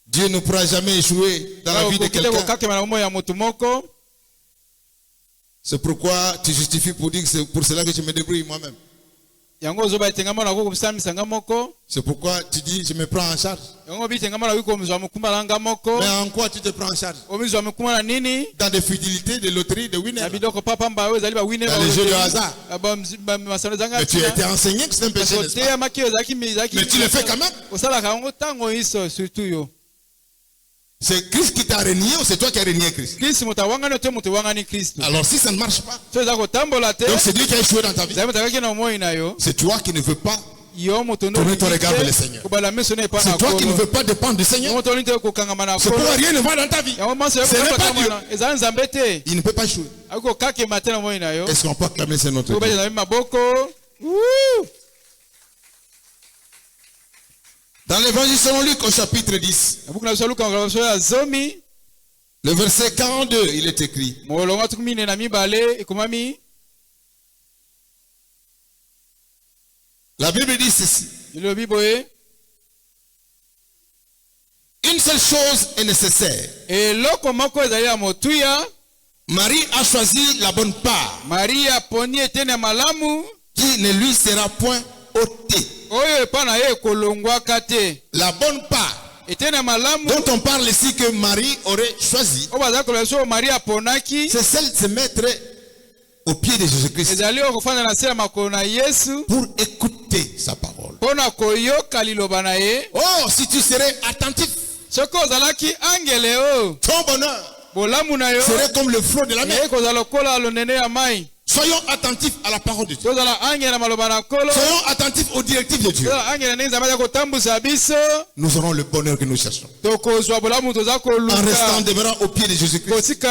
Dieu ne pourra jamais échouer dans la vie de quelqu'un. C'est pourquoi tu justifies pour dire que c'est pour cela que je me débrouille moi-même. C'est pourquoi tu dis je me prends en charge. Mais en quoi tu te prends en charge? Dans des fidélités, des loteries, des winners, dans les jeux de hasard. Mais tu as été enseigné que c'est un péché, n'est-ce pas? Mais tu le fais quand même. C'est Christ qui t'a régné ou c'est toi qui as régné Christ? Alors si ça ne marche pas, donc c'est Dieu qui a échoué dans ta vie. C'est toi qui ne veux pas tourner ton regard vers le Seigneur. C'est toi qui ne veux pas dépendre du Seigneur. C'est pourquoi rien ne va dans ta vie. Ce n'est pas Dieu. Il ne peut pas échouer. Est-ce qu'on peut acclamer ce notre Dieu? Dans l'évangile selon Luc au chapitre 10, le verset 42, il est écrit: la Bible dit ceci: une seule chose est nécessaire. Marie a choisi la bonne part, qui ne lui sera point ôtée. La bonne part dont on parle ici que Marie aurait choisi, c'est celle de se mettre au pied de Jésus-Christ pour écouter sa parole. Oh, si tu serais attentif, ton bonheur serait comme le flot de la mer. Soyons attentifs à la parole de Dieu. Soyons attentifs aux directives de Dieu. Nous aurons le bonheur que nous cherchons. En restant demeurant au pied de Jésus-Christ.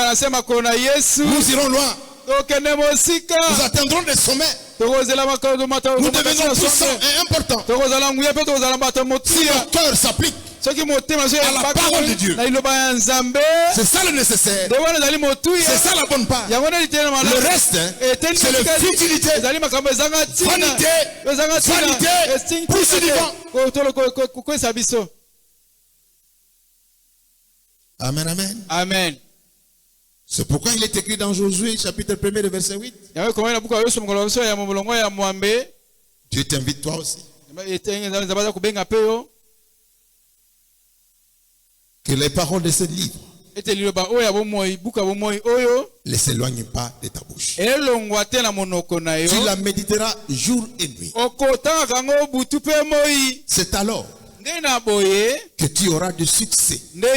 Nous irons loin. Nous atteindrons des sommets. Nous devenons puissants et importants. Si notre cœur s'applique à la parole de Dieu, c'est ça le nécessaire. C'est ça la bonne part. Le reste, c'est le futilité, vanité, pousse du vent. Amen, amen. Amen. C'est pourquoi il est écrit dans Josué, chapitre 1er, verset 8. Dieu t'invite toi aussi. Que les paroles de ce livre ne s'éloignent pas de ta bouche. Tu la méditeras jour et nuit. C'est alors que tu auras du succès dans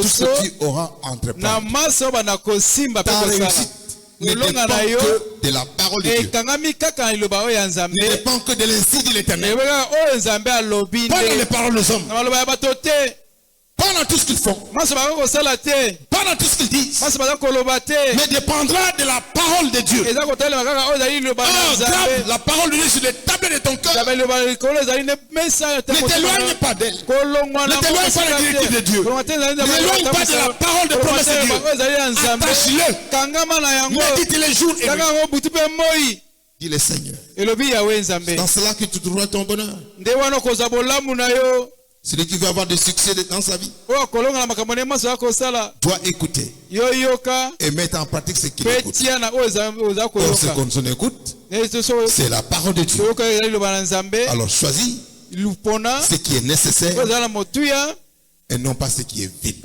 tout ce que tu auras entrepris. Ta réussite ne dépend que de la parole de Dieu. Ne dépend que de l'insigne de l'Éternel. Pas dans les paroles des hommes. Pas dans tout ce qu'ils font. Pas dans tout ce qu'ils disent. Mais dépendra de la parole de Dieu. Grave la parole de Dieu sur les tables de ton cœur. Ne t'éloigne pas d'elle. Ne t'éloigne pas des directives de Dieu. Ne t'éloigne pas de la parole de promesse de Dieu. Attache-le. Médite les jours et nuits. Dis le Seigneur. C'est dans cela que tu trouveras ton bonheur. Celui qui veut avoir du succès dans sa vie doit écouter et mettre en pratique ce qu'il écoute. Or, ce qu'on écoute, c'est la parole de Dieu. Alors choisis ce qui est nécessaire et non pas ce qui est vide.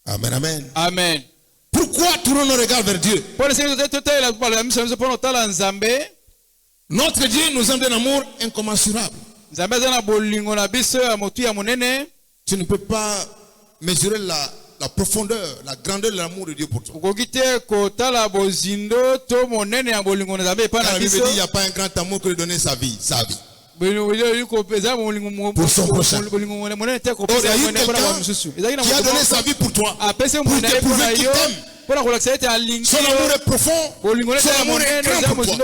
Amen, amen. Amen. Pourquoi tournons nos regards vers Dieu? Notre Dieu nous aime d'un amour incommensurable. Tu ne peux pas mesurer la profondeur, la grandeur de l'amour de Dieu pour toi. La Bible dit il n'y a pas un grand amour que de donner sa vie. Pour son prochain. Or, il y a eu quelqu'un qui a donné sa vie pour toi, pour te prouver qu'il t'aime. Son amour est profond, son amour est grand pour toi.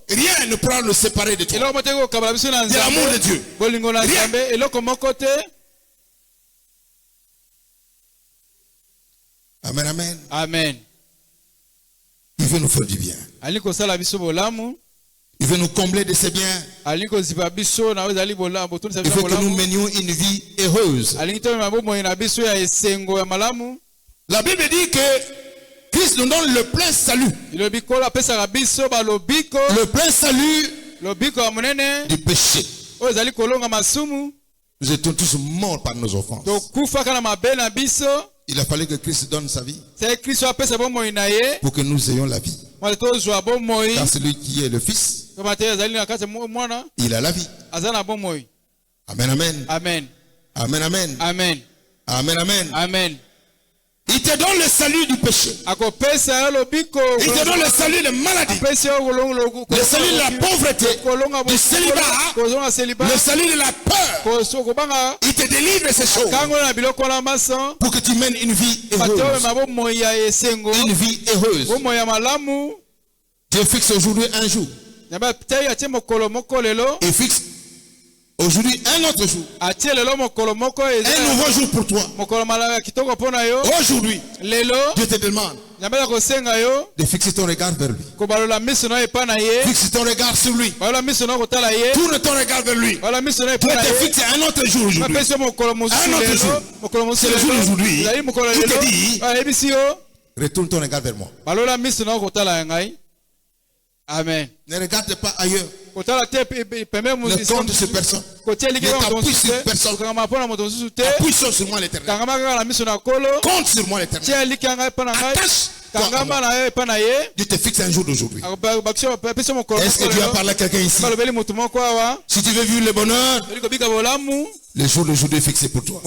Rien ne pourra le séparer de toi, de l'amour de Dieu. Rien. Amen, amen. Amen. Il veut nous faire du bien. Il veut nous combler de ses biens. Il veut que nous menions une vie heureuse. La Bible dit que Christ nous donne le plein salut. Le plein salut du péché. Nous étions tous morts par nos offenses. Il a fallu que Christ donne sa vie pour que nous ayons la vie. Car celui qui est le Fils, il a la vie. Amen, amen. Amen. Amen, amen. Amen. Amen, amen. Amen. Il te donne le salut du péché. Il te donne le salut de maladie. Le salut de la pauvreté. Du célibat. Le salut de la peur. Il te délivre ces choses pour que tu mènes une vie heureuse. Une vie heureuse. Dieu fixe aujourd'hui un jour. Il fixe aujourd'hui un autre jour. Un nouveau jour pour toi. Aujourd'hui, Dieu te demande de fixer ton regard vers lui. Fixe ton regard sur lui. Tourne ton regard vers lui. Dieu te fixe un autre jour aujourd'hui. Un autre jour. C'est le jour d'aujourd'hui. Il te dit, retourne ton regard vers moi. Amen. Ne regarde pas ailleurs. Ne compte sur personne. Ne t'appuie sur personne. Appuie sur moi l'Éternel. Compte sur moi l'Éternel. Dieu te fixe un jour d'aujourd'hui. Est-ce que Dieu a parlé à quelqu'un ici? Si tu veux vivre le bonheur, le jour d'aujourd'hui est fixé pour toi.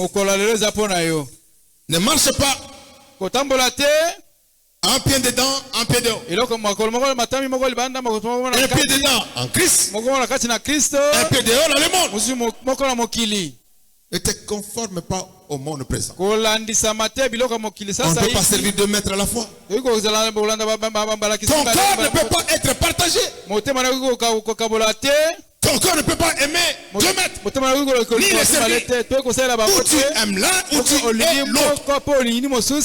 Ne marche pas un pied dedans, un pied dehors. Un pied dedans en Christ, un pied dehors dans le monde. Ne te conforme pas au monde présent. On ne peut pas servir 2 maîtres à la fois. Ton corps ne peut pas être partagé. Ton corps ne peut pas aimer 2 maîtres. Ni les servir. Ou tu aimes l'un ou tu aimes l'autre.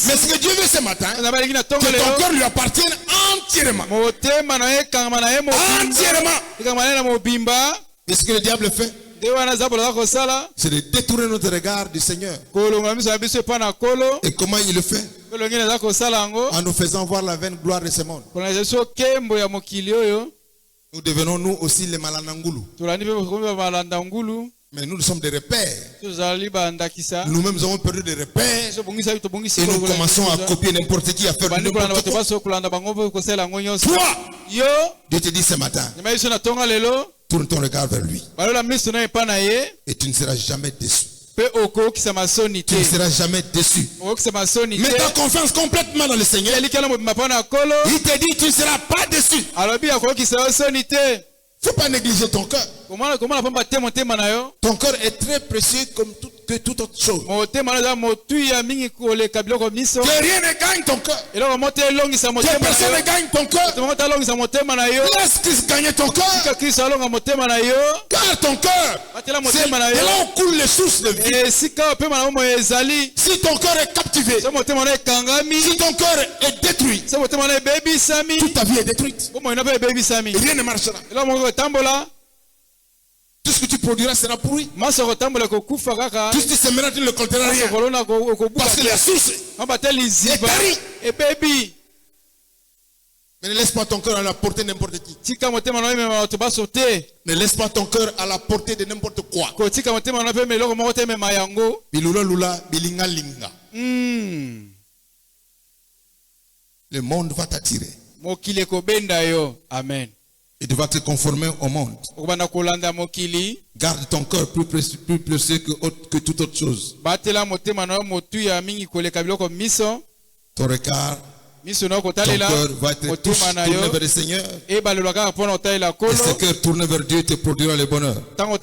Mais ce que Dieu veut ce matin, que ton corps lui appartienne entièrement. Entièrement. Et ce que le diable fait, c'est de détourner notre regard du Seigneur. Et comment il le fait? En nous faisant voir la vaine gloire de ce monde. Nous devenons nous aussi les malanangulu. Mais nous sommes des repères. Nous-mêmes avons perdu des repères. Et nous commençons à copier n'importe qui, à faire n'importe quoi. Toi, Dieu te dit ce matin, tourne ton regard vers lui. Et tu ne seras jamais déçu. Tu ne seras jamais déçu. Mets ta confiance complètement dans le Seigneur. Il te dit tu ne seras pas déçu. Il ne faut pas négliger ton cœur. Ton cœur est très précieux comme toute autre chose. Que rien ne gagne ton cœur. Que personne ne gagne ton cœur. Laisse Christ gagner ton cœur. Car ton cœur, c'est là où coulent les sources de vie. Si ton cœur est captivé, si ton cœur est détruit, toute ta vie est détruite. Rien ne marchera. Tout ce que tu produiras sera pourri. Tout ce que tu sèmeras, tu ne le récolteras rien. Parce que la source est tarie. Mais ne laisse pas ton cœur à la portée de n'importe qui. Ne laisse pas ton cœur à la portée de n'importe quoi. Bilula lula, bilinga linga. Le monde va t'attirer. Amen. Et tu vas te conformer au monde. Garde ton cœur plus précieux que toute autre chose. Ton regard, ton cœur va être tourné vers le Seigneur. Et ce cœur tourné vers Dieu te produira le bonheur. Dans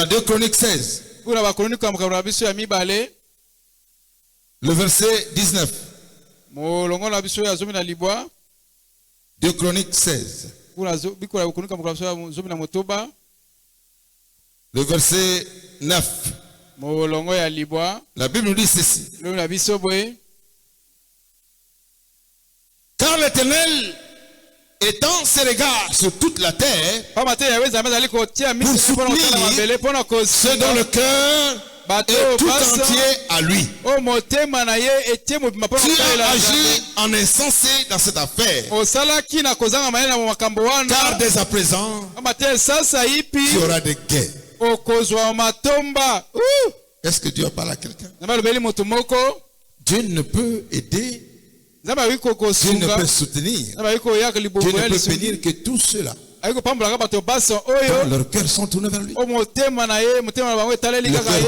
2 Chroniques 16, le verset 19. 2 Chroniques 16. Le verset 9. La Bible nous dit ceci. Car l'Éternel étend ses regards sur toute la terre pour soutenir ceux dont le cœur est tout entier à lui. Tu as agi en insensé dans cette affaire. Car dès à présent, tu auras des guerres. Est-ce que Dieu parle à quelqu'un? Dieu ne peut aider. Dieu ne peut soutenir. Dieu ne peut bénir que tous ceux-là dont leurs cœurs sont tournés vers lui. Le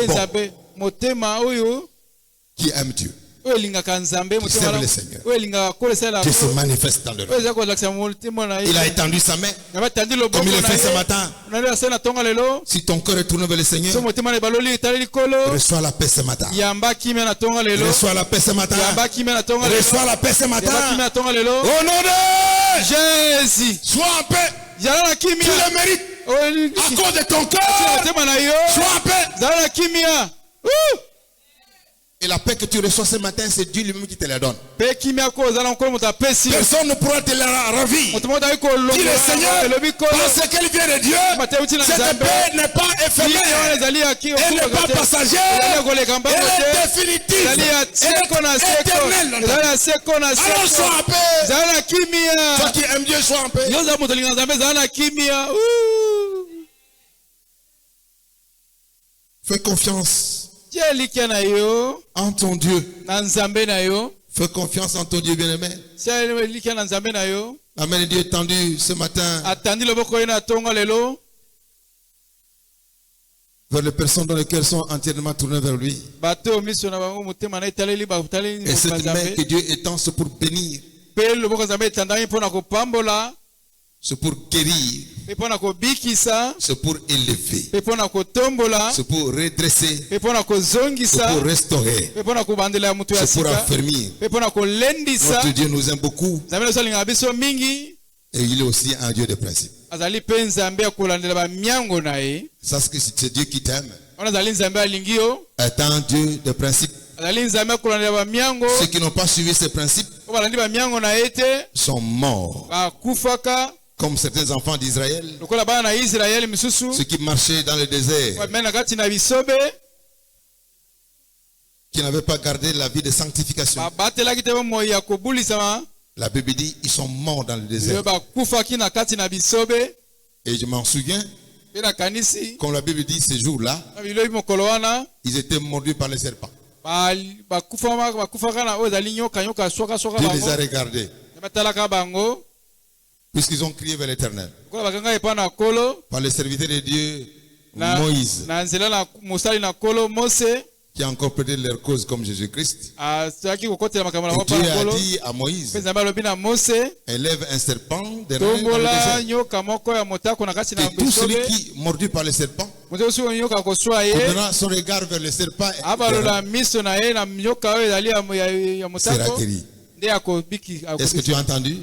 cœur qui aime Dieu, qui serve le Seigneur. Dieu se manifeste dans leur vie. Il a étendu sa main comme il le fait ce matin. Si ton cœur est tourné vers le Seigneur, reçois la paix ce matin. Reçois la paix ce matin. Reçois la paix ce matin. Au nom de Jésus, sois en paix. Tu le mérites. À cause de ton cœur, sois en paix. Et la paix que tu reçois ce matin, c'est Dieu lui-même qui te la donne. Personne ne pourra te la ravir. Dis le Seigneur, parce qu'elle vient de Dieu, cette paix n'est pas éphémère. Elle n'est pas passagère. Elle est définitive. Elle est éternelle. Alors sois en paix. Toi qui aimes Dieu, sois en paix. Fais confiance en ton Dieu. Fais confiance en ton Dieu bien-aimé. La main de Dieu est tendue ce matin vers les personnes dont les cœurs sont entièrement tournés vers lui. Et cette main que Dieu étend, c'est pour bénir, c'est pour guérir, c'est pour élever, c'est pour redresser, c'est pour restaurer, c'est pour affermir. Notre Dieu nous aime beaucoup et il est aussi un Dieu de principe. Ça, c'est Dieu qui t'aime. Est un Dieu de principe. Ceux qui n'ont pas suivi ces principes sont morts. Comme certains enfants d'Israël, ceux qui marchaient dans le désert, qui n'avaient pas gardé la vie de sanctification. La Bible dit ils sont morts dans le désert. Et je m'en souviens, comme la Bible dit ces jours-là, ils étaient mordus par les serpents. Dieu les a regardés, puisqu'ils ont crié vers l'Éternel. Par le serviteur de Dieu, Moïse, qui a encore peut-être leur cause comme Jésus-Christ. Et Dieu a dit à Moïse, élève un serpent derrière le désert. Et tout celui qui mordu par le serpent tournera son regard vers le serpent et sera guéri. Est-ce que tu as entendu?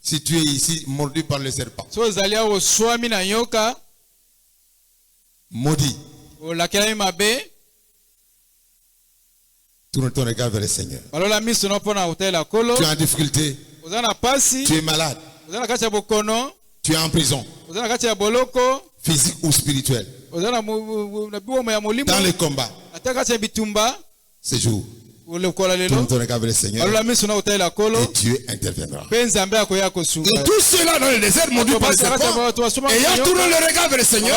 Si tu es ici mordu par le serpent, maudit, tourne ton regard vers le Seigneur. Tu es en difficulté. Tu es malade. Tu es en prison. Physique ou spirituel. Dans le combat. Ce jour, tourne ton regard vers le Seigneur. Et Dieu interviendra. Et tout cela dans le désert mordu par le serpent, ayant tourné le regard vers le Seigneur,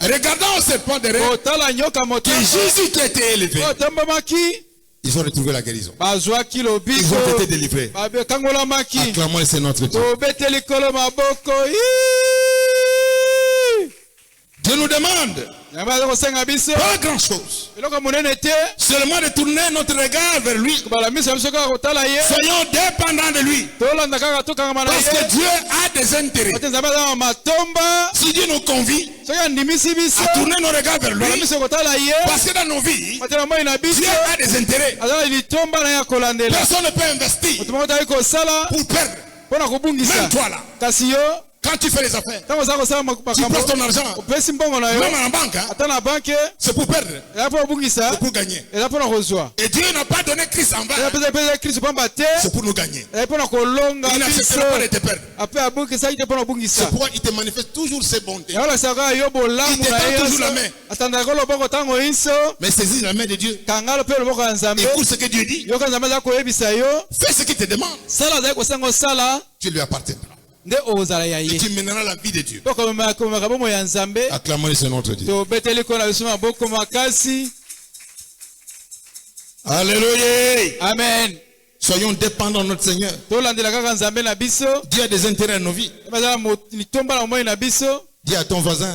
regardant au serpent derrière, qui Jésus qui a été élevé, ils ont retrouvé la guérison. Ils ont été délivrés. Acclamons c'est notre Dieu. Dieu nous demande pas grand chose, seulement de tourner notre regard vers lui. Soyons dépendants de lui, parce que Dieu a des intérêts. Si Dieu nous convie à tourner nos regards vers lui, parce que dans nos vies Dieu a des intérêts. Personne ne peut investir pour perdre. Même toi là, quand tu fais les affaires, tu prends ton argent, même en banque, c'est pour perdre, c'est pour gagner. Et Dieu n'a pas donné Christ en vain, c'est pour nous gagner. Il n'acceptera pas de te perdre. C'est pourquoi il te manifeste toujours ses bontés. Il te tend toujours la main. Mais saisis la main de Dieu. Écoute ce que Dieu dit. Fais ce qu'il te demande. Tu lui appartiendras. Et tu mèneras la vie de Dieu. Acclamons c'est notre Dieu. Alléluia. Amen. Soyons dépendants de notre Seigneur. Dieu a des intérêts à nos vies. Dis à ton voisin,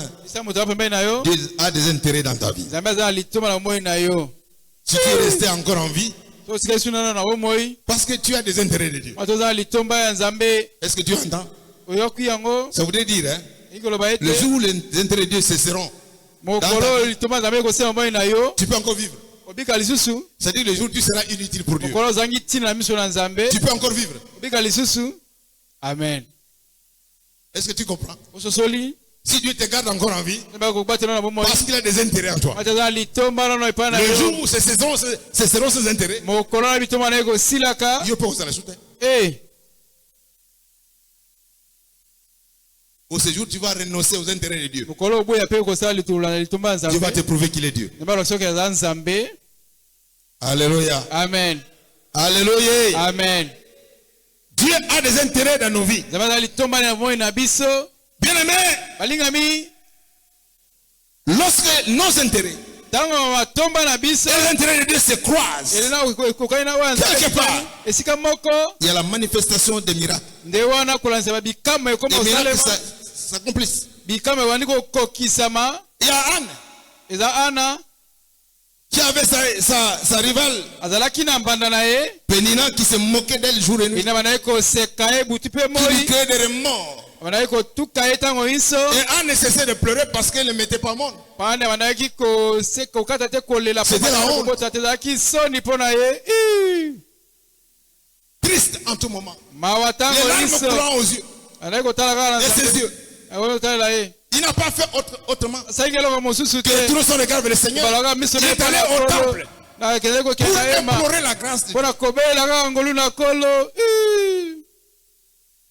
Dieu a des intérêts dans ta vie. Si tu es resté encore en vie, parce que tu as des intérêts de Dieu. Est-ce que tu entends? Ça voudrait dire, hein, le jour où les intérêts de Dieu cesseront, tu peux encore vivre. C'est-à-dire le jour où tu seras inutile pour Dieu, tu peux encore vivre. Amen. Est-ce que tu comprends? Si Dieu te garde encore en vie, parce qu'il a des intérêts en toi, le jour où cesseront ses intérêts, Dieu peut vous soutenir. Au séjour, tu vas renoncer aux intérêts de Dieu. Dieu va te prouver qu'il est Dieu. Alléluia. Amen. Alléluia. Amen. Dieu a des intérêts dans nos vies. Bien-aimé, lorsque nos intérêts Et l'intérêt de Dieu se croisent. Quelque part, il y a la manifestation des miracles. Des miracles s'accomplissent. Il y a Anne qui avait sa rivale Pénina qui se moquait d'elle jour et nuit. Qui lui créait des remords. Et Anne ne cessait de pleurer parce qu'elle ne mettait pas monde. C'était la honte. Triste en tout moment. Les larmes coulant aux yeux. Et ses yeux. Il n'a pas fait autrement que tourner son regard vers le Seigneur. Il est allé au temple pour implorer la grâce de Dieu.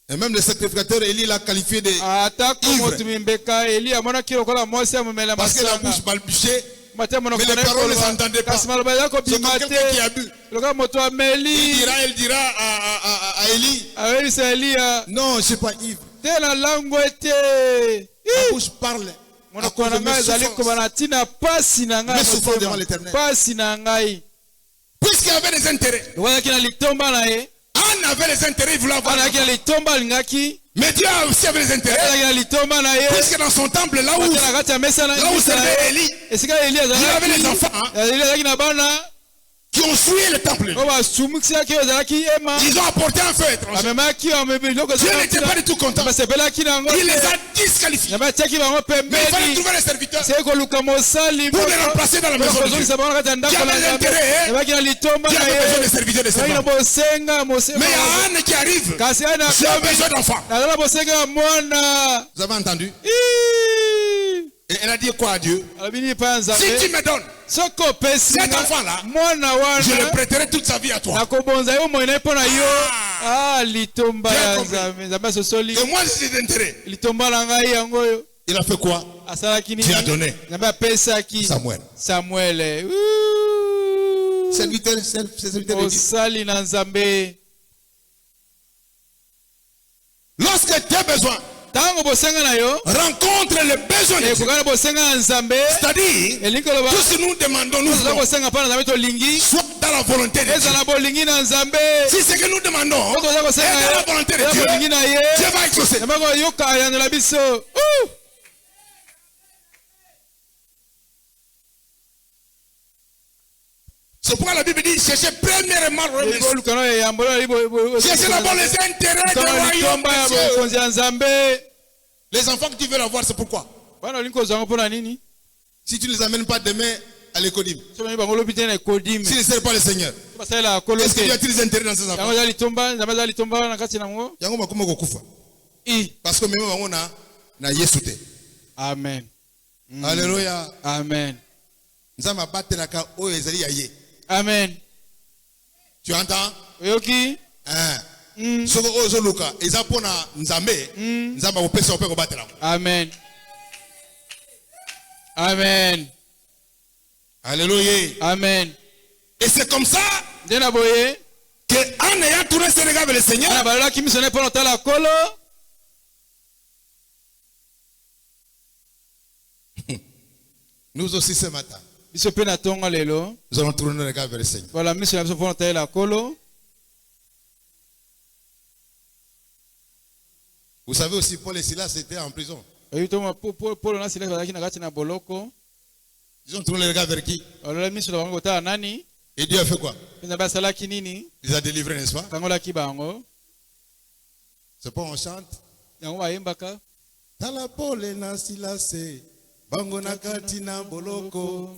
Et même le sacrificateur Élie l'a qualifié de ivre. Parce que la bouche balbutiait, mais les paroles ne s'entendaient pas. C'est comme quelqu'un qui a bu. Il dira à Élie, non, je ne suis pas ivre. La bouche parle. Mais souffrant devant l'Éternel. Puisqu'il y avait des intérêts. Anne avait les intérêts, il voulait avoir. Mais Dieu aussi avait les intérêts. Puisque dans son temple, là où servait Élie, il avait les enfants qui ont souillé le temple. Ils ont apporté un feu étranger. Dieu n'était pas du tout content. Il les a disqualifiés. Mais il fallait trouver les serviteurs pour les remplacer dans la maison de Dieu. Qui avait les intérêts. Qui avait besoin de serviteurs de servants. Mais il y a Anne qui arrive. J'ai besoin d'enfants. Vous avez entendu? Et elle a dit quoi à Dieu? Si tu me donnes cet enfant-là, je le prêterai toute sa vie à toi. Et moi, j'ai des intérêts. Il a fait quoi? Dieu a donné Samuel. Serviteur de Dieu. Lorsque tu as besoin, rencontre le besoin de Dieu. C'est-à-dire, tout ce que nous demandons, nous voulons, soit dans la volonté de Dieu. Si ce que nous demandons est dans la volonté de Dieu, Dieu va exaucer. C'est pourquoi la Bible dit cherchez premièrement le royaume. Cherchez d'abord les intérêts du royaume de Dieu. Les enfants que tu veux avoir, c'est pourquoi? Si tu ne les amènes pas demain à l'écodim, si tu ne sers pas le Seigneur, est-ce que Dieu a-t-il des intérêts dans ces enfants? Parce que même on a Yesute. Amen. Alléluia. Amen. Amen. Tu entends? Oui. Amen. Amen. Alléluia. Amen. Et c'est comme ça que en ayant tourné ses regards vers le Seigneur, nous aussi ce matin, nous allons tourner nos regards vers le Seigneur. Vous savez aussi, Paul et Silas étaient en prison. Ils ont tourné les regards vers qui? Et Dieu a fait quoi? Il les a délivrés, n'est-ce pas? C'est pas on chante? Tala Paul et Silas, bango nakati na boloko,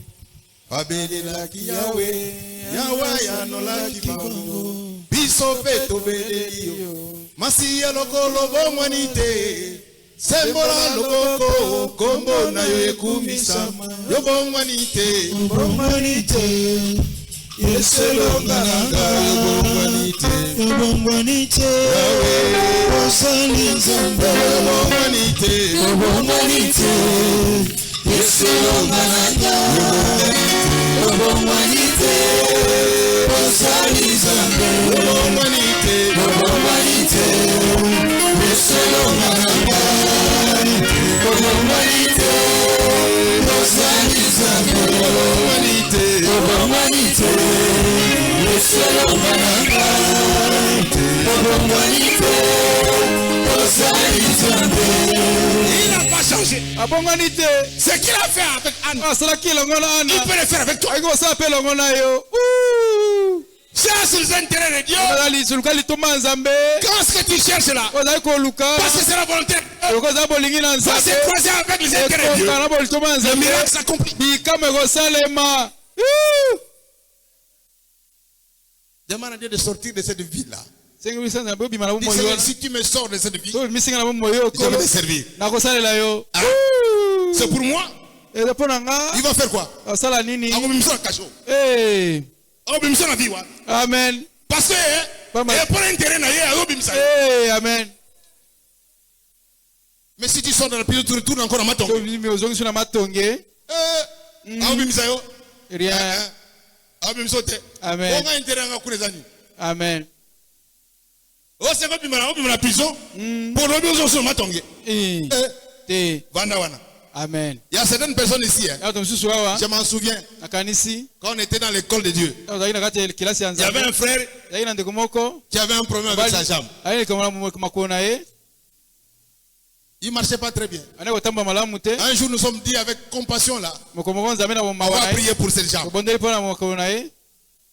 babeli ki Yahweh, Yahweh anolaki bango, biso pe tobeli yo. Masiya lokolo bomwanite sembola lokoko kombo na yo ekumisama yo bomwanite yeselonga nanga yo bomwanite osali nzambe yo bomwanite yeselonga nanga yo bomwanite osali nzambe yo bomwanite yeselonga nanga yo bomwanite osali nzambe Il n'a pas changé. Ce qu'il a fait avec Anne, il peut le faire avec toi. Cherche les intérêts de Dieu. Quand ce que tu cherches là, parce que c'est la volonté, ça s'est croisé avec les intérêts de Dieu. Le miracle s'accomplit. Demande à Dieu de sortir de cette vie-là. Dis, Seigneur, si tu me sors de cette vie, je vais te servir. Ah, c'est pour moi. Il va faire quoi? Amen. Parce que pour intérêt, Amen. mais si tu sors dans la pile, tu retournes encore à Matongue. Rien. Amen. Amen. Oh, c'est pas la prison. Pour nous, nous sommes Matongue. Amen. Il y a certaines personnes ici. Je m'en souviens. Quand on était dans l'école de Dieu, il y avait un frère qui avait un problème avec sa jambe. Il ne marchait pas très bien. Un jour, nous sommes dit avec compassion là, on va prier pour cette jambe.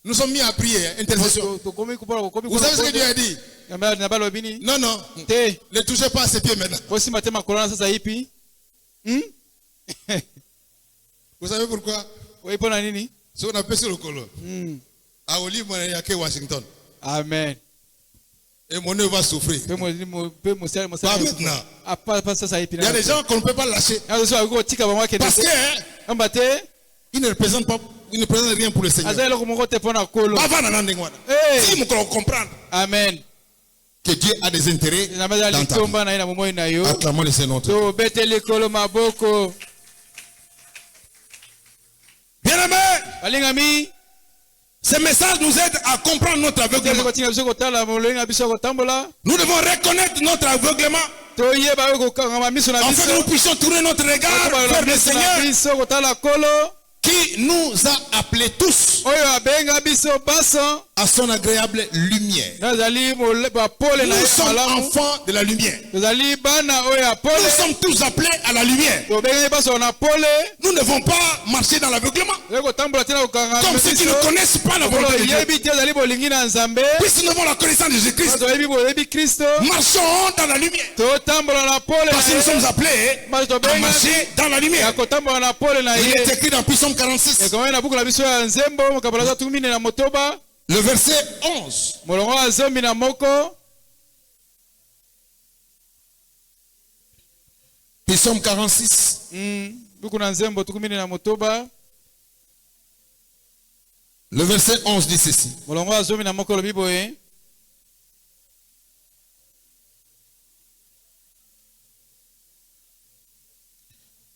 Nous sommes mis à prier, intercession. Vous savez ce que Dieu a dit? Non, non. Ne touchez pas à ses pieds maintenant. Vous savez pourquoi? Si on appelle sur le colo. À Olive, il n'y a que Washington. Amen. Et mon œuvre va souffrir. Pas maintenant. Il y a des gens qu'on ne peut pas lâcher. Parce qu'ils ne représentent pas. Il ne présente rien pour le Seigneur. Amen. Que Dieu a des intérêts dans ta vie. Acclamons le Seigneur. Bien-aimés, ce message nous aide à comprendre notre aveuglement. Nous devons reconnaître notre aveuglement afin que nous puissions tourner notre regard vers le Seigneur qui nous a appelés tous à son agréable lumière. Nous sommes enfants de la lumière. Nous sommes tous appelés à la lumière. Nous ne devons pas marcher dans l'aveuglement comme ceux qui ne connaissent pas la volonté de Dieu. Puisque nous avons la connaissance de Jésus-Christ, marchons dans la lumière. Parce que nous sommes appelés à marcher dans la lumière. Il est écrit dans Psaume 46. Le verset 11. Psaume 46. Le verset 11 dit ceci.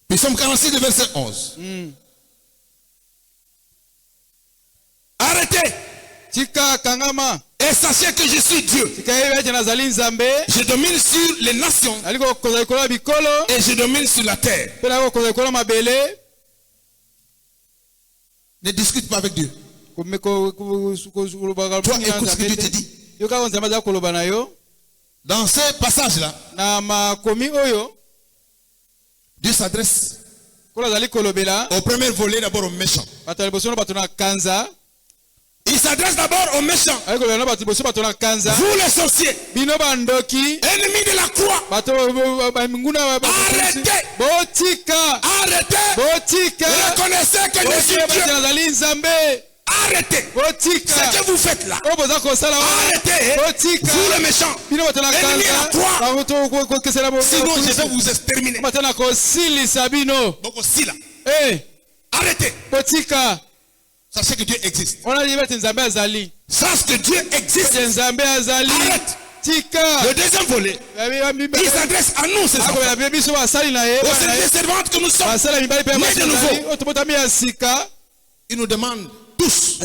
Psaume 46, le verset 11. Arrêtez. Et sachez que je suis Dieu. Je domine sur les nations. Et je domine sur la terre. Ne discute pas avec Dieu. Toi, écoute ce que Dieu te dit. Dans ce passage-là, Dieu s'adresse au premier volet d'abord aux méchants. Il s'adresse d'abord aux méchants. Vous les sorciers, ennemis de la croix, arrêtez. Reconnaissez que je suis Dieu. Arrêtez. Ce que vous faites là. Arrêtez. Vous les méchants, ennemis de la croix. Sinon je vais vous exterminer. Arrêtez. Sachez que Dieu existe. Sache que Dieu existe. Arrête. Le deuxième volet, il s'adresse à nous, ces enfants, aux servantes que nous sommes, mais de nouveau. Il nous demande tous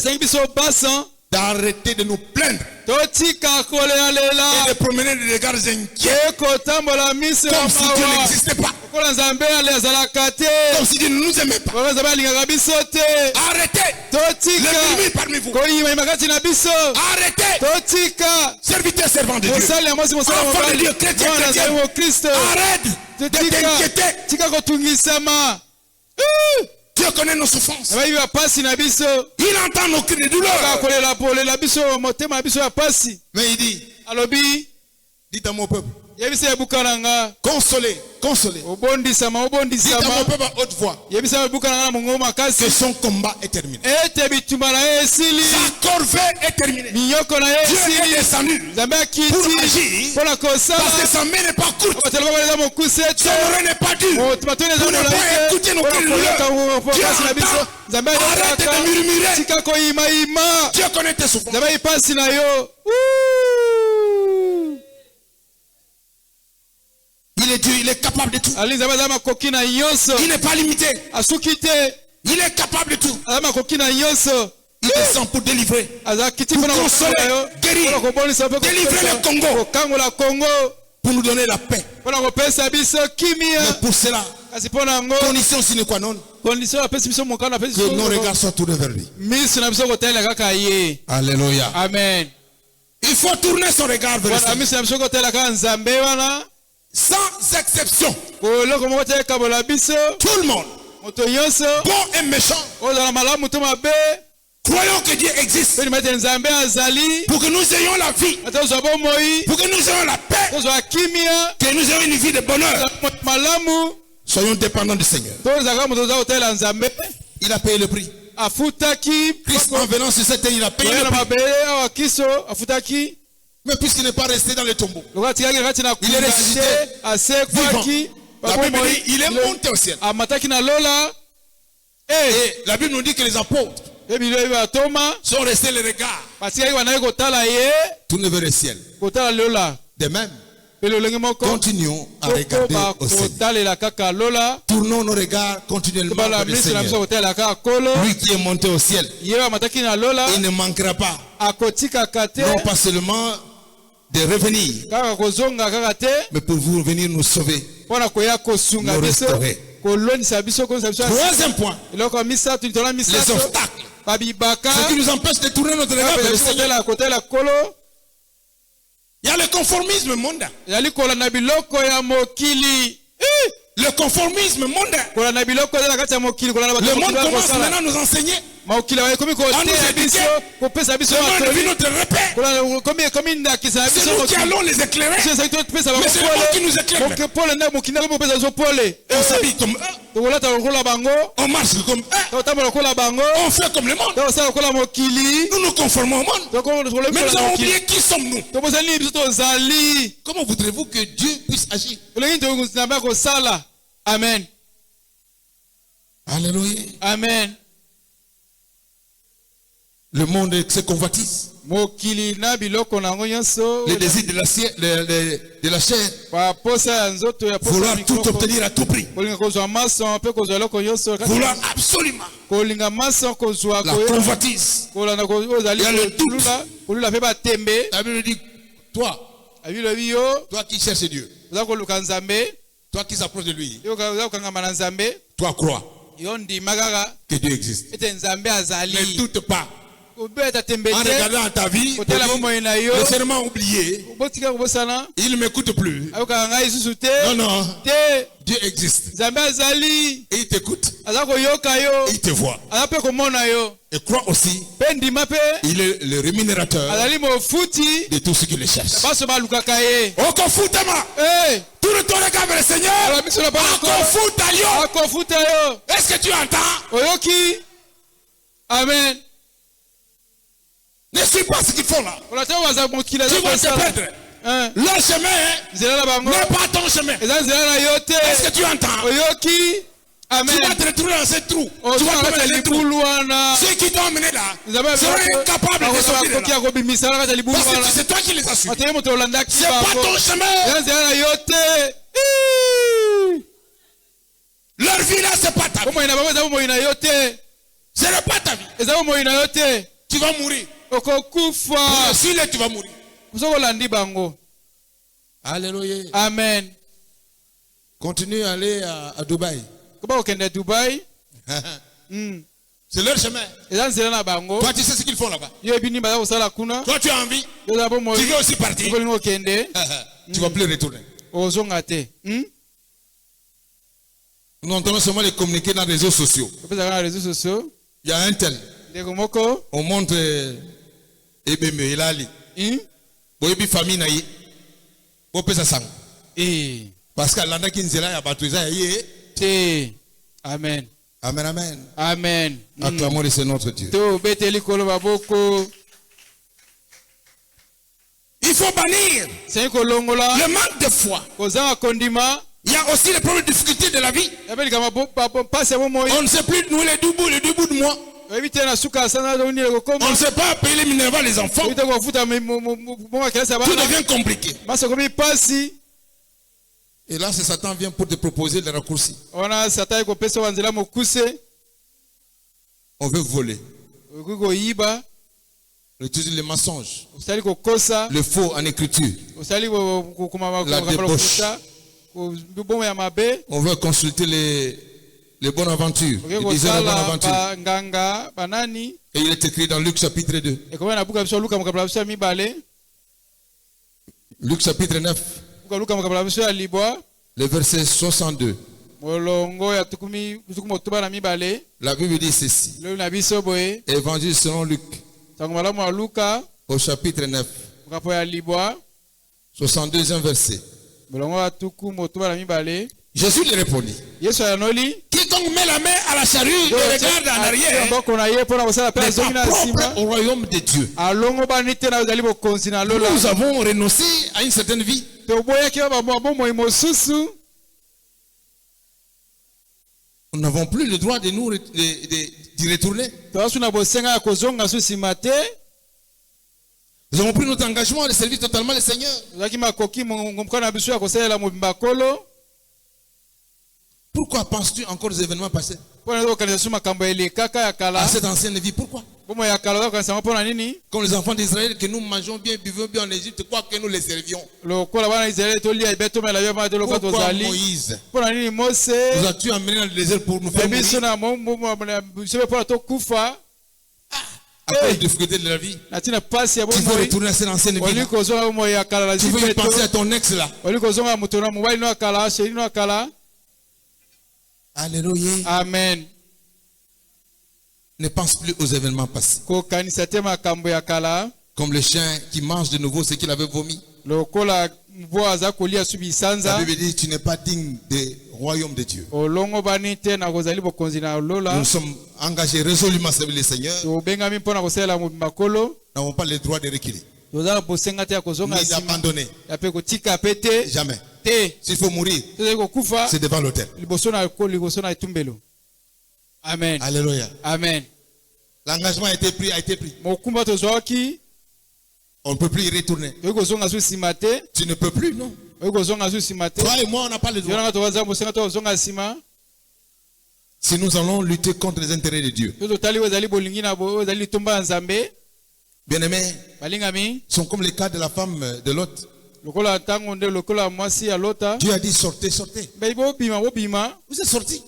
d'arrêter de nous plaindre totika kolealela et de promener des regards inquiets ekotambola miso ya comme si Dieu mawa n'existait pas, kola nzambe ale azalaka te comme si Dieu ne nous aimait pas. oyo nzambe alingaka biso te Arrêtez totika les murmures parmi vous. koyima kati na biso Arrêtez, totika serviteurs servants de Dieu. mosali ya mwasi mosala Enfants de mobali Dieu, chrétiens, mwana chrétiens. azali mo kristo Arrête de t'inquiéter. tika kotungisama Dieu connaît nos souffrances. abayibi bapasi na biso Il entend nos cris de douleur. kolela biso motema na biso ya pasi Mais il dit, alobi dites à mon peuple, yebisa ebuka na nga consolez, consolez. obondisama Dites à mon peuple à haute voix yebisa ebuka na nga na mongo makasi que son combat est terminé. ete bitumba na ye esili Sa corvée est terminée. minyoko na ye Dieu est esili descendu nzambe akiti pour agir mpona kosala parce que sa main n'est pas courte, batela bakoleza mokuse te son oreille n'est pas dure. matoni eza Pour ne pas molai te écouter nos cris de douleur. Dieu pasi na biso entend. nzambe Arrête ayokaka de murmurer. tika koyimayima Dieu connaît tes souffrances. nzambe ayipasi na yo Il est Dieu, il est capable de tout. ali nzambe aza makoki na nyonso Il n'est pas limité. asuki te Il est capable de tout. aza makoki na nyonso Il descend pour délivrer. aza kiti mpona consoler, kosola yo guérir, mpona kobonisa mpe délivrer le Congo, kokangola kongo pour nous donner la paix. mpona kopesa biso Mais kimia pour cela, kasi mpona yango condition sine qua non, condition apesi biso mokano apesi que nos biso regards soient tournés vers lui. miso na biso kotalela kaka ye Alléluia. amen Il faut tourner son regard vers le wana Seigneur. miso na biso kotalela kaka nzambe wana Sans exception. koloko moko te ekabola biso Tout le monde, moto nyonso bon et méchant, ozala malamu to mabe croyons que Dieu existe mpe nimete nzambe azali pour que nous ayons la vie, ate ozwa bomoi pour que nous ayons la paix, tozwa kimia que nous ayons une vie de bonheur. tozwa moto malamu Soyons dépendants du Seigneur. tozalaka moto oza kotalela nzambe Il a payé le prix. afutaki Christ, en venant sur cette terre, il a payé koya le na prix. mabele awa kiso afutaki Mais puisqu'il n'est pas resté dans le tombeau, lokola atikaki na kati na Il est kunda ressuscité, te asekwaki la Bible dit il est monté au ciel. amataki na lola Et la Bible nous dit que les apôtres ebilo oyo batoma sont restés les regards batikaki banaye kotala ye tournés vers le ciel. kotala lola De même, mpe lolenge moko continuons à regarder au Seigneur. kotalela kaka lola Tournons nos regards continuellement tobala vers le miso na biso Seigneur. kotalela kaka kolo Lui qui est monté au ciel, ye amataki na lola il ne manquera pas, akotikaka te non pas seulement de revenir, kaka kozonga kaka te mais pour vous venir nous sauver. mpona koya kosunga Nous biso restaurer. kolonisa biso kolonisa biso Troisième point, eloko ya misato litolo les misato obstacles. babibaka Ce qui nous empêche de tourner notre regard vers le Seigneur. kotalela kolo Il y a le conformisme mondain. ezali kolanda biloko ya mokili Le conformisme mondain. kolanda biloko eza na kati ya mokili kolanda bato Le ya monde mokili commence bakosala maintenant à nous enseigner. mokili ekomi koteya nous biso éduquer. kopesa biso Le monde devient matoli notre repère. ekomi ndakisa na C'est biso nous qui mokili allons les éclairer. ezali topesa Mais c'est le monde qui nous éclaire. pole nde mokili ndako kopesa biso pole On s'habille comme eux. tokolata lokola bango On marche comme eux. tokotambola lokola bango On fait comme le monde. tokosala lokola mokili Nous nous conformons au monde. Mais nous avons oublié qui sommes-nous. tobosali nini biso tozali Comment voudrez-vous que Dieu puisse agir? olingi nzambe akosala amen Alléluia. amen Le monde se convoitise. mokili na biloko nango nyonso Les désirs de la chair. baposa ya nzoto ya posa Vouloir ya tout mikoko obtenir à tout prix. kolinga kozwa maso mpe kozwa eloko nyonso Vouloir absolument. kolinga maso kozwa La convoitise. kolanda ozali Il y a le doute. kolula mpe batembe La Bible dit, toi, abilobi yo toi qui cherches Dieu, oza koluka nzambe toi qui s'approche de lui, yo oza kokangama na nzambe toi crois yo ndima kaka que Dieu existe. ete nzambe Ne azali doute pas. obeta tembe En te regardant ta vie, kotala bomoi na yo le serment oublié, botika kobosana il ne m'écoute plus. ayokaka ngai lisusu te Non, non, te Dieu existe. nzambe azali Et il t'écoute, aza koyoka yo et il te voit. aza mpe komona yo Et crois aussi, mpe ndima mpe il est le rémunérateur azali mofuti de tous ceux qui le cherchent. baso balukaka ye Okofutama, tourne ton regard vers le Seigneur. biso na banako Okofuta yo. akofuta yo Est-ce que tu entends? oyoki amen Ne suis pas ce qu'ils font là. olata baza mokili aza Tu vas te kosala perdre. Leur chemin nzela na bango n'est pas ton chemin. eza nzela na yo te Est-ce que tu entends? oyoki amen Tu vas te retrouver dans ce trou. Tu oza vas na te kati ya mettre dans ce trou. libulu wana Ceux qui t'ont emmené là nzambe seront incapables de sortir de akoki là. akobimisa na kati ya libulu Parce wana que c'est toi qui les as suivis. ateye moto olandaki C'est pas bango ton chemin. eza nzela na yo te Leur vie là, c'est pas ta vie. bomoi na bango eza bomoi na yo te Ce n'est pas ta vie. eza bomoi na yo te Tu vas mourir. okokufa Si tu vas mourir. uzokolandi bango. Alléluia. Amen. Continue à aller à Dubaï. Koba okende Dubai. C'est leur chemin. Eza nzela na bango. Toi, tu sais ce qu'ils font là-bas. Yo ebini baza kosala kuna. Toi, tu as envie. Yo za bomo. Tu veux aussi partir. Kolingo okende. Tu vas plus retourner. Ozonga te. Nous entendons seulement les communiquer dans les réseaux sociaux. Kopeza kana réseaux sociaux. Il y a un tel. Ndeko moko. On montre Ebeme, Elali. Boyebi famille na ye. Bopesa sang. Parce que l'anda qui nzela ya batuza ye. Te. Amen. Amen, amen. Amen. Acclamons le Seigneur notre Dieu. To beteli kolo baboko. Il faut bannir C'est kolongola. le manque de foi. Kozanga kondima. Il y a aussi les problèmes de difficulté de la vie. On On ne sait plus nous les deux bouts de moi. On ne sait pas payer les minervales les enfants. Tout devient compliqué. Et là, c'est Satan vient pour te proposer des raccourcis. On veut voler. On utilise les mensonges. Le faux en écriture. La débauche. On veut consulter les bonnes aventures. Les dizaines de bonnes aventures. Et il est écrit dans Luc chapitre 2. Luc chapitre 9. Le verset 62. La Bible dit ceci. Évangile selon Luc. Au chapitre 9. 62e verset. Jésus lui répondit. Quiconque met la main à la charrue et regarde en arrière n'est pas propre au royaume de Dieu. Nous avons renoncé à une certaine vie. Nous n'avons plus le droit d'y retourner. Nous avons pris notre engagement de servir totalement le Seigneur. Pourquoi penses-tu encore aux événements passés? À cette ancienne vie, pourquoi? Comme les enfants d'Israël, que nous mangeons bien, buvons bien en Égypte, quoi que nous les servions. Pourquoi Moïse nous as-tu amené dans le désert pour nous faire mourir? Après les difficultés de la vie, tu veux retourner à cette ancienne vie. Tu veux y penser à ton ex là. Alléluia. Amen. Ne pense plus aux événements passés. Comme le chien qui mange de nouveau ce qu'il avait vomi. La Bible dit tu n'es pas digne du royaume de Dieu. Nous sommes engagés résolument à servir le Seigneur. Nous n'avons pas le droit de reculer. Ni d'abandonner. Jamais. S'il faut mourir, c'est devant l'autel. Amen. Alléluia. Amen. L'engagement a été pris, On ne peut plus y retourner. Tu ne peux plus, non. Toi et moi, on n'a pas le droit. Si nous allons lutter contre les intérêts de Dieu. Bien-aimés, sont comme les cas de la femme de Lot. Dieu a dit sortez, sortez. Vous êtes sortis.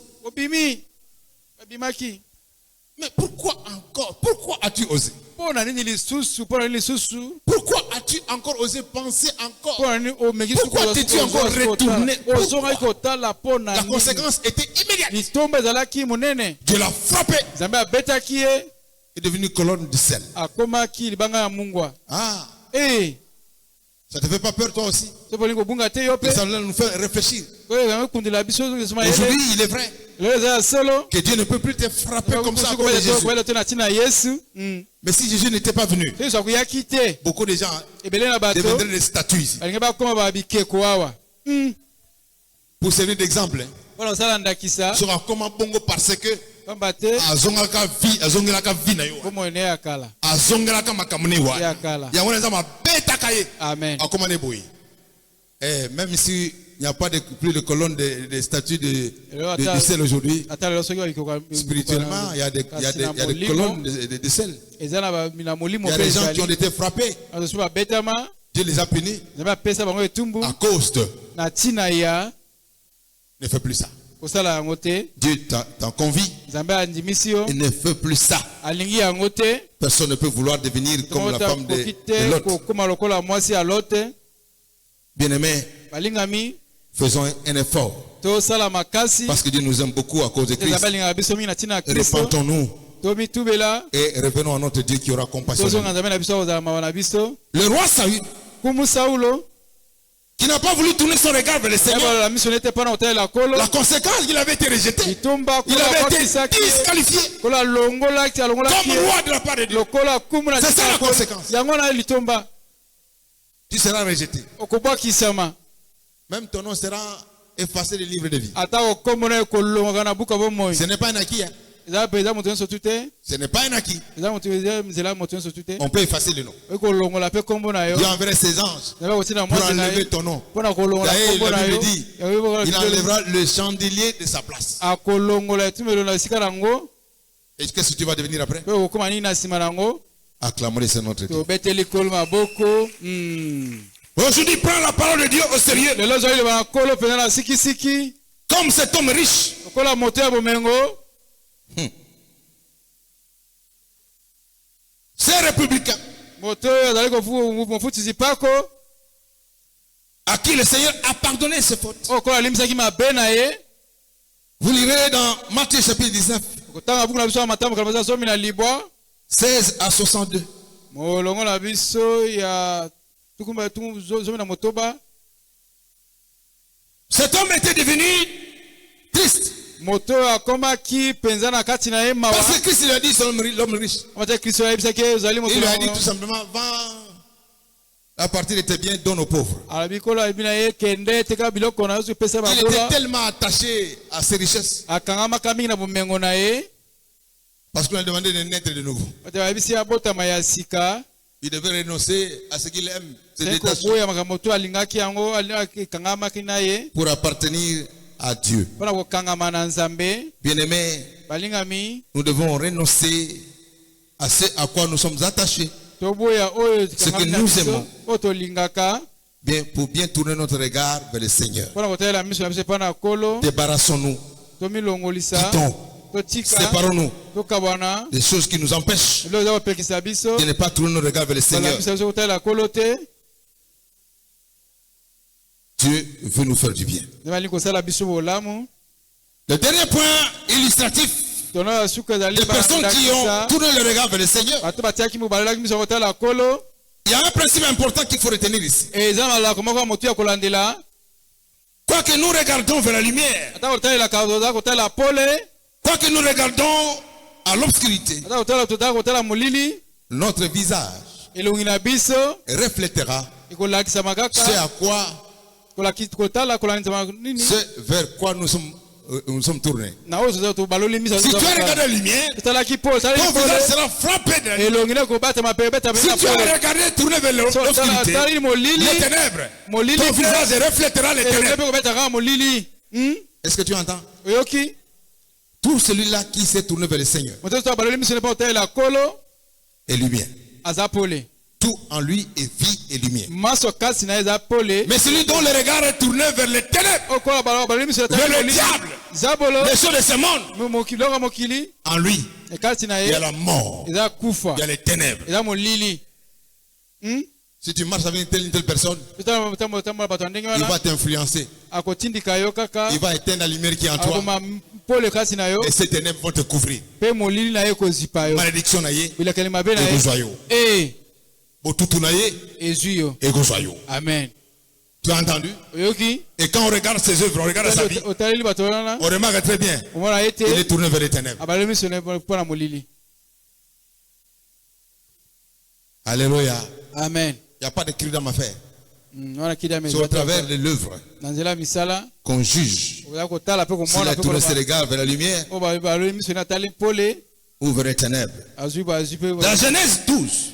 Mais pourquoi encore? Pourquoi as-tu osé? Pourquoi as-tu encore osé penser encore? Pourquoi t'es-tu encore retourné? La conséquence était immédiate. Dieu l'a frappé. Il est devenu colonne de sel. Ah. Ça te fait pas peur toi aussi? Ça va nous faire réfléchir. Aujourd'hui, il est vrai que Dieu ne peut plus te frapper comme ça à cause de Jésus. Mais si Jésus n'était pas venu, beaucoup de gens deviendraient des statues ici. Pour servir d'exemple, sur comment Bongo parce que azongelaka vie na yo azongelaka makamune wa ya wana za mabeta kaye amen akoma ne boyi même si n'y a pas plus de colonnes de statues du sel aujourd'hui. Spirituellement, il y a des colonnes de sel. Il y a des gens qui ont été frappés. Dieu les a punis à cause de. Ne fais plus ça. Dieu t'en convie. Il ne fait plus ça. Personne ne peut vouloir devenir comme la femme de l'autre. Bien-aimés, faisons un effort. Parce que Dieu nous aime beaucoup à cause de Christ. Repentons-nous et revenons à notre Dieu qui aura compassion. Le roi Saül, qui n'a pas voulu tourner son regard vers le Seigneur, la conséquence, il avait été rejeté. Il avait été disqualifié comme roi de la part de Dieu. C'est ça la conséquence. Tu seras rejeté. Même ton nom sera effacé du livre de vie. Ce n'est pas un acquis. Ce n'est pas un acquis. On peut effacer le nom. Dieu enverra ses anges pour enlever ton nom. D'ailleurs, la Bible dit, il enlèvera le chandelier de sa place. Et qu'est-ce que tu vas devenir après? Acclamons le Seigneur notre Dieu. Aujourd'hui, prends la parole de Dieu au sérieux. Comme cet homme riche. C'est républicain. À qui le Seigneur a pardonné ses fautes. Vous lirez dans Matthieu chapitre 19. 16 à 62. Cet homme était devenu triste. Parce que Christ lui a dit l'homme riche. Il lui a dit tout simplement, va à partir de tes biens, donne aux pauvres. Il était tellement attaché à ses richesses. Parce qu'on a demandé de naître de nouveau. Il devait renoncer à ce qu'il aime, se détacher pour appartenir à Dieu. Bien-aimés, nous devons renoncer à ce à quoi nous sommes attachés, ce que nous aimons, pour bien tourner notre regard vers le Seigneur. Débarrassons-nous, quittons, séparons-nous des choses qui nous empêchent de ne pas tourner notre regard vers le Seigneur. Dieu veut nous faire du bien. Le dernier point illustratif des personnes qui ont tourné le regard vers le Seigneur. Il y a un principe important qu'il faut retenir ici. Quoique nous regardons vers la lumière, quoique nous regardons à l'obscurité, notre visage reflètera ce à quoi, ce vers quoi nous sommes tournés. Si tu as regardé la lumière, ton visage sera frappé de la lumière. Si tu as regardé tourné vers l'obscurité, les ténèbres, ton visage reflètera les ténèbres. Est-ce que tu entends? Tout celui-là qui s'est tourné vers le Seigneur est lumière. Tout en lui est vie et lumière. Mais celui dont le regard est tourné vers les ténèbres, vers le diable, les choses de ce monde, en lui, il y a la mort, il y a les ténèbres. Si tu marches avec une telle personne, il va t'influencer. Il va éteindre la lumière qui est en toi. Et ces ténèbres vont te couvrir. Malédiction naïe. Amen. Tu as entendu? Et quand on regarde ses œuvres, on regarde sa vie, on remarque très bien. Il est tourné vers les ténèbres. Alléluia. Amen. Il n'y a pas de cri dans ma affaire. C'est au travers de l'œuvre qu'on juge. S'il a tourné ses regards vers la lumière ouvre les ténèbres. Dans Genèse 12,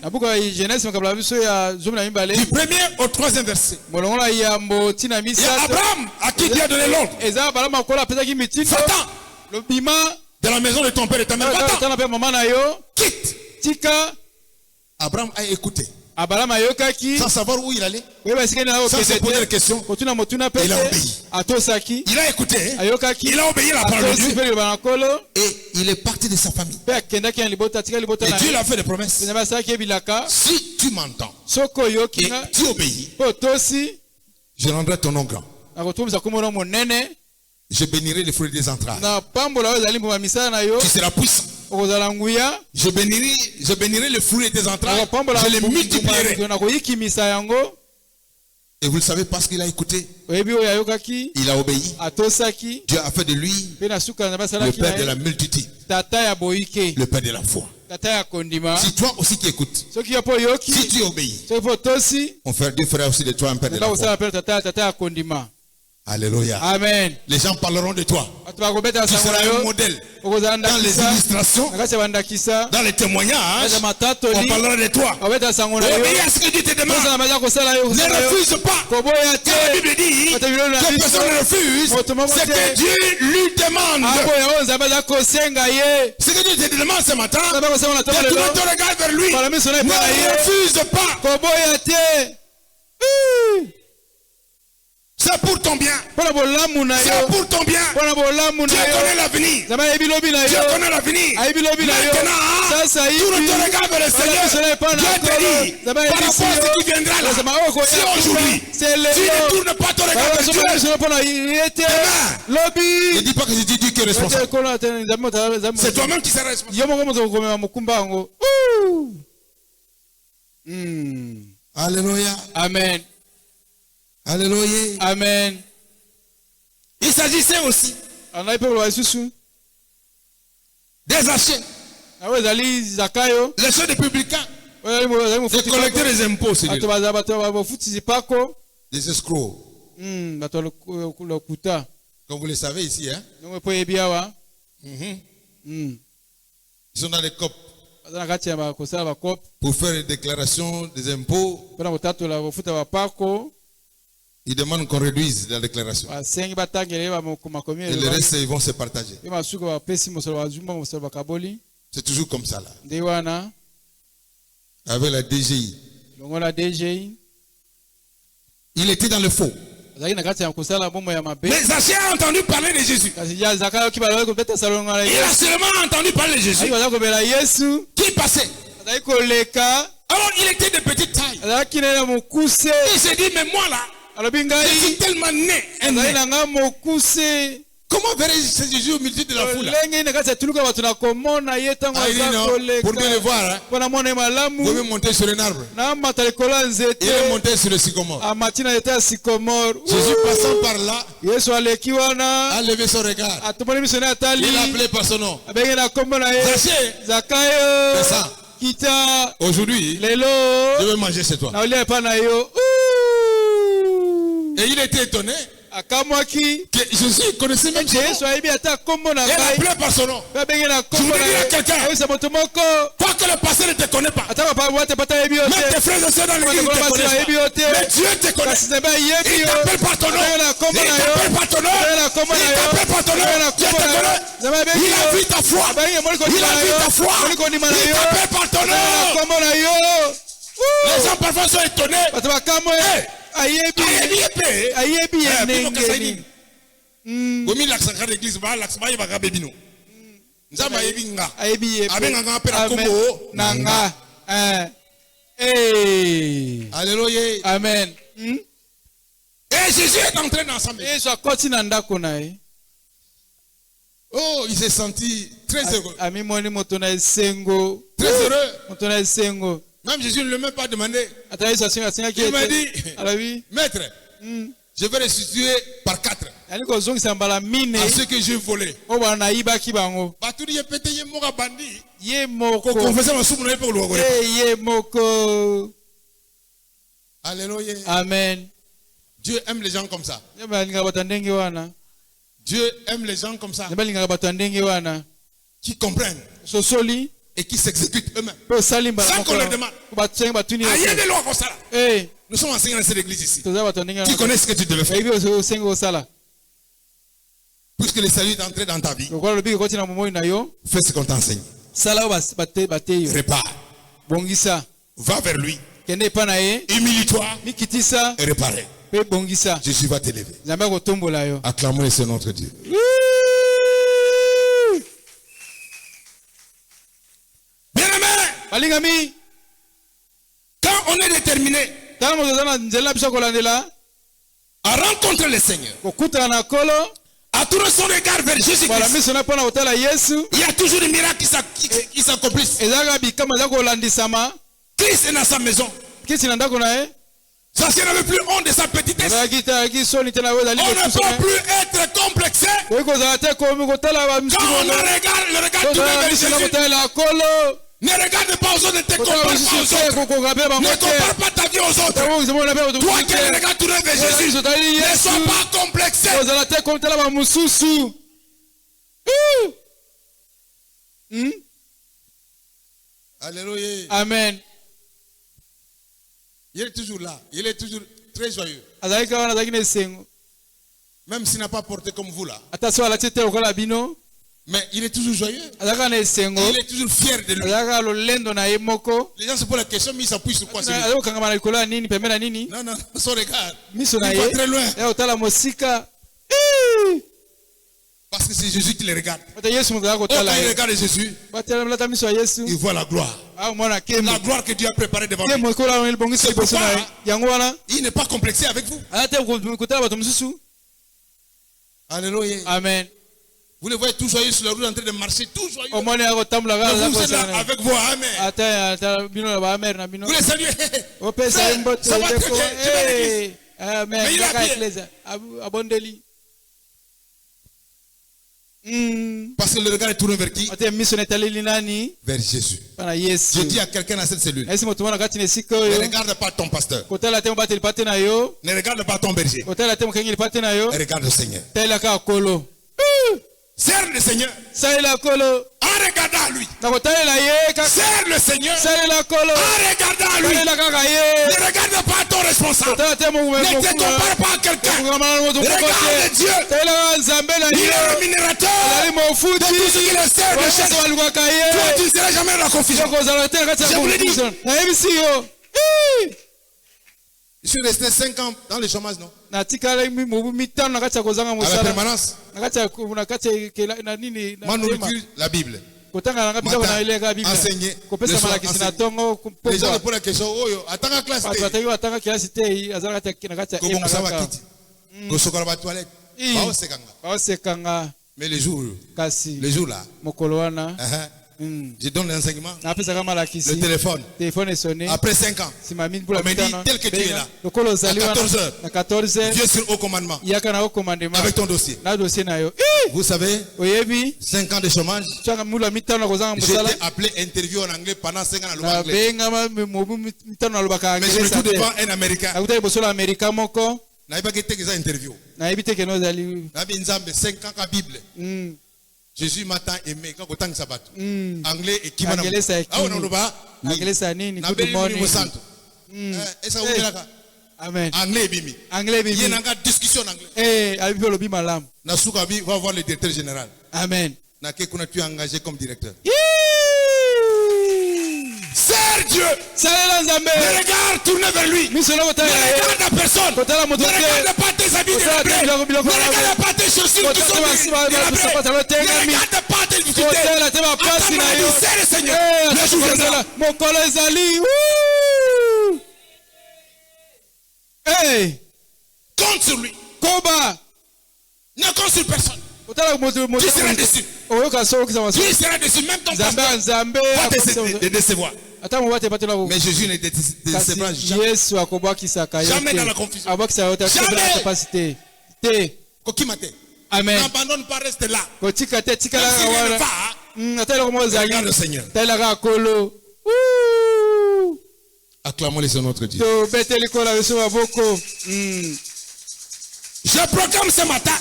du premier au troisième verset, il y a Abraham à qui Dieu a donné l'ordre. Satan, de la maison de ton père et ta mère, quitte. Abraham a écouté. Sans savoir où il allait. Sans se poser des questions. Il a obéi. Il a écouté. Il a obéi à la parole de Dieu. Et il est parti de sa famille. Et Dieu lui a fait des promesses. Si tu m'entends et tu obéis, je rendrai ton nom grand. Je bénirai les fruits des entrailles. Tu seras puissant. Je bénirai le fruit des entrailles. Je les multiplierai. Et vous le savez parce qu'il a écouté. Il a obéi. Dieu a fait de lui le père de la multitude. Le père de la foi. Si toi aussi tu écoutes, si tu obéis, on fait deux frères aussi de toi un père de la foi. Alléluia. Amen. Les gens parleront de toi. Tu seras un modèle. Dans les illustrations, dans les témoignages, on parlera de toi. Obéis à ce que Dieu te demande. Ne refuse pas. Quand la Bible dit que personne ne refuse, c'est que Dieu lui demande. Ce que Dieu te demande ce matin, que tu te regardes vers lui. Ne refuse pas. C'est pour ton bien. C'est pour ton bien. Dieu connaît l'avenir. Dieu connaît l'avenir. Maintenant, tu ne te regardes vers le Seigneur. Dieu te dit, par rapport à ce qui viendra là, si aujourd'hui, tu ne tournes pas ton regard vers Dieu, demain, ne dis pas que c'est Dieu qui est responsable. C'est toi-même qui seras responsable. Alléluia. Amen. Alléluia. Amen. Il s'agissait aussi des achats. Les chefs des publicains, de collecter les impôts, des escrocs. Comme vous le savez ici, hein? Ils sont dans les COP pour faire une déclaration des impôts. Ils demandent qu'on réduise la déclaration. Et le reste, ils vont se partager. C'est toujours comme ça là. Avec la DGI. Il était dans le faux. Mais Zaché a entendu parler de Jésus. Il a seulement entendu parler de Jésus. Qui passait? Alors il était de petite taille. Il s'est dit, mais moi là, je suis tellement né. Comment verrais-je Jésus au milieu de la foule? Pour bien le voir, hein? Vous pouvez monter sur un arbre. Il est monté sur le sycomore. Jésus passant par là a levé son regard. Il a appelé par son nom. Zaché, aujourd'hui, je vais manger chez toi. Et il était étonné que Jésus connaissait même son nom. Il a appelé par son nom. Je voudrais dire à quelqu'un, pas que le passé ne te connaît pas. Même tes frères et sœurs dans l'église ne te connaissent pas. Mais Dieu te connaît. Il t'appelle par ton nom. Il t'appelle par ton nom. Il t'appelle par ton nom. Dieu te connaît. Il a vu ta foi. Il a vu ta foi. Il t'appelle par ton nom. Les gens parfois sont étonnés. Alléluia. Amen. Et Jésus est entré dans sa maison. Oh, il s'est senti très heureux. Très heureux. Même Jésus ne l'a même pas demandé. Il m'a dit, maître, je vais restituer par 4 à ceux que j'ai volés. Alléluia. Amen. Dieu aime les gens comme ça. Dieu aime les gens comme ça. Qui comprennent. sosoli et qui s'exécutent eux-mêmes. sans qu'on leur demande. Eh, Nous sommes enseignants dans cette église ici. tu Tu connais ce que tu devais faire. Puisque le salut est entré dans ta vie, fais ce qu'on t'enseigne. Répare. Va vers lui. Humilie-toi et répare. Jésus va t'élever. Acclamons le Seigneur notre Dieu. Bien-aimé, quand on est déterminé à rencontrer le Seigneur, à tourner son regard vers Jésus-Christ, il y a toujours des miracles qui s'accomplissent. Christ est dans sa maison. Parce qu'il n'avait plus honte de sa petitesse. On ne peut plus être complexé. Quand on regarde le regard tourné vers Jésus. Ne regarde pas aux autres, ne te compare pas aux autres. Ne compare pas ta vie aux autres. Toi qui as le regard tourné vers Jésus, ne sois pas complexé. Alléluia. Amen. Il est toujours là. Il est toujours très joyeux. Même s'il n'a pas porté comme vous là. Mais il est toujours joyeux. Il est toujours fier de lui. Les gens se posent la question, mais il s'appuie sur quoi? Non, non, son regard. Il va très loin. Parce que c'est Jésus qui les regarde. Quand il regarde Jésus, il voit la gloire. La gloire que Dieu a préparée devant lui. C'est pourquoi il n'est pas complexé avec vous. Alléluia. Amen. Vous les voyez tous joyeux sur la route en train de marcher, tous joyeux. Vous êtes là avec vous, amen. Vous les saluez. Ça va très bien, je vais l'église. Mais il a pied. Parce que le regard est tourné vers qui? Vers Jésus. Je dis à quelqu'un dans cette cellule, ne regarde pas ton pasteur. Ne regarde pas ton berger. Regarde le Seigneur. Serre le Seigneur. En regardant lui. Serre le Seigneur. En regardant lui. Ne regarde pas ton responsable. Ne te compare pas à quelqu'un. Regarde Dieu. Il est le rémunérateur de tout ce qu'il essaie de chercher. Toi, tu ne seras jamais dans la confusion. Je vous le dis. Je suis resté 5 ans dans le chômage, non? À la permanence. Ma nourriture, la Bible. Enseigner. Les gens me posent la question, attends la classe. Comment ça va quitter? La toilette. Mais les jours là, je donne l'enseignement. Le téléphone sonné. Après 5 ans, on me dit tel que tu es là. À 14h, Dieu sur haut commandement. Avec ton dossier. Vous savez, 5 ans de chômage. J'ai été appelé interview en anglais pendant 5 ans en anglais. Mais je me trouve devant un Américain. Je n'avais pas été interview. Je n'avais pas 5 ans à Bible. Jésus m'a tant aimé quand on sabat. Anglais et qui m'a anglais c'est qui? Anglais c'est nini? Good morning. Amen. Anglais bimi. Il y a une discussion en anglais. Nasuka bi va voir le directeur général. Amen. Nake kuna tu engagé comme directeur. Sers Dieu. Ne regarde, tourne vers lui. Ne regarde personne. Ne regarde pas tes habits délabrés. Ne regarde pas tes chaussures qui sont délabrées. Ne regarde pas tes difficultés. C'est le Seigneur. Le jour viendra. Compte sur lui. Ne compte sur personne. Tu seras déçu. Tu seras déçu. Même ton pasteur va te décevoir. Mais Jésus ne décevra jamais. Jamais dans la confusion. Jamais. Amen. N'abandonne pas, reste là. Regarde le Seigneur. Acclamons les notre Dieu. Je proclame ce matin,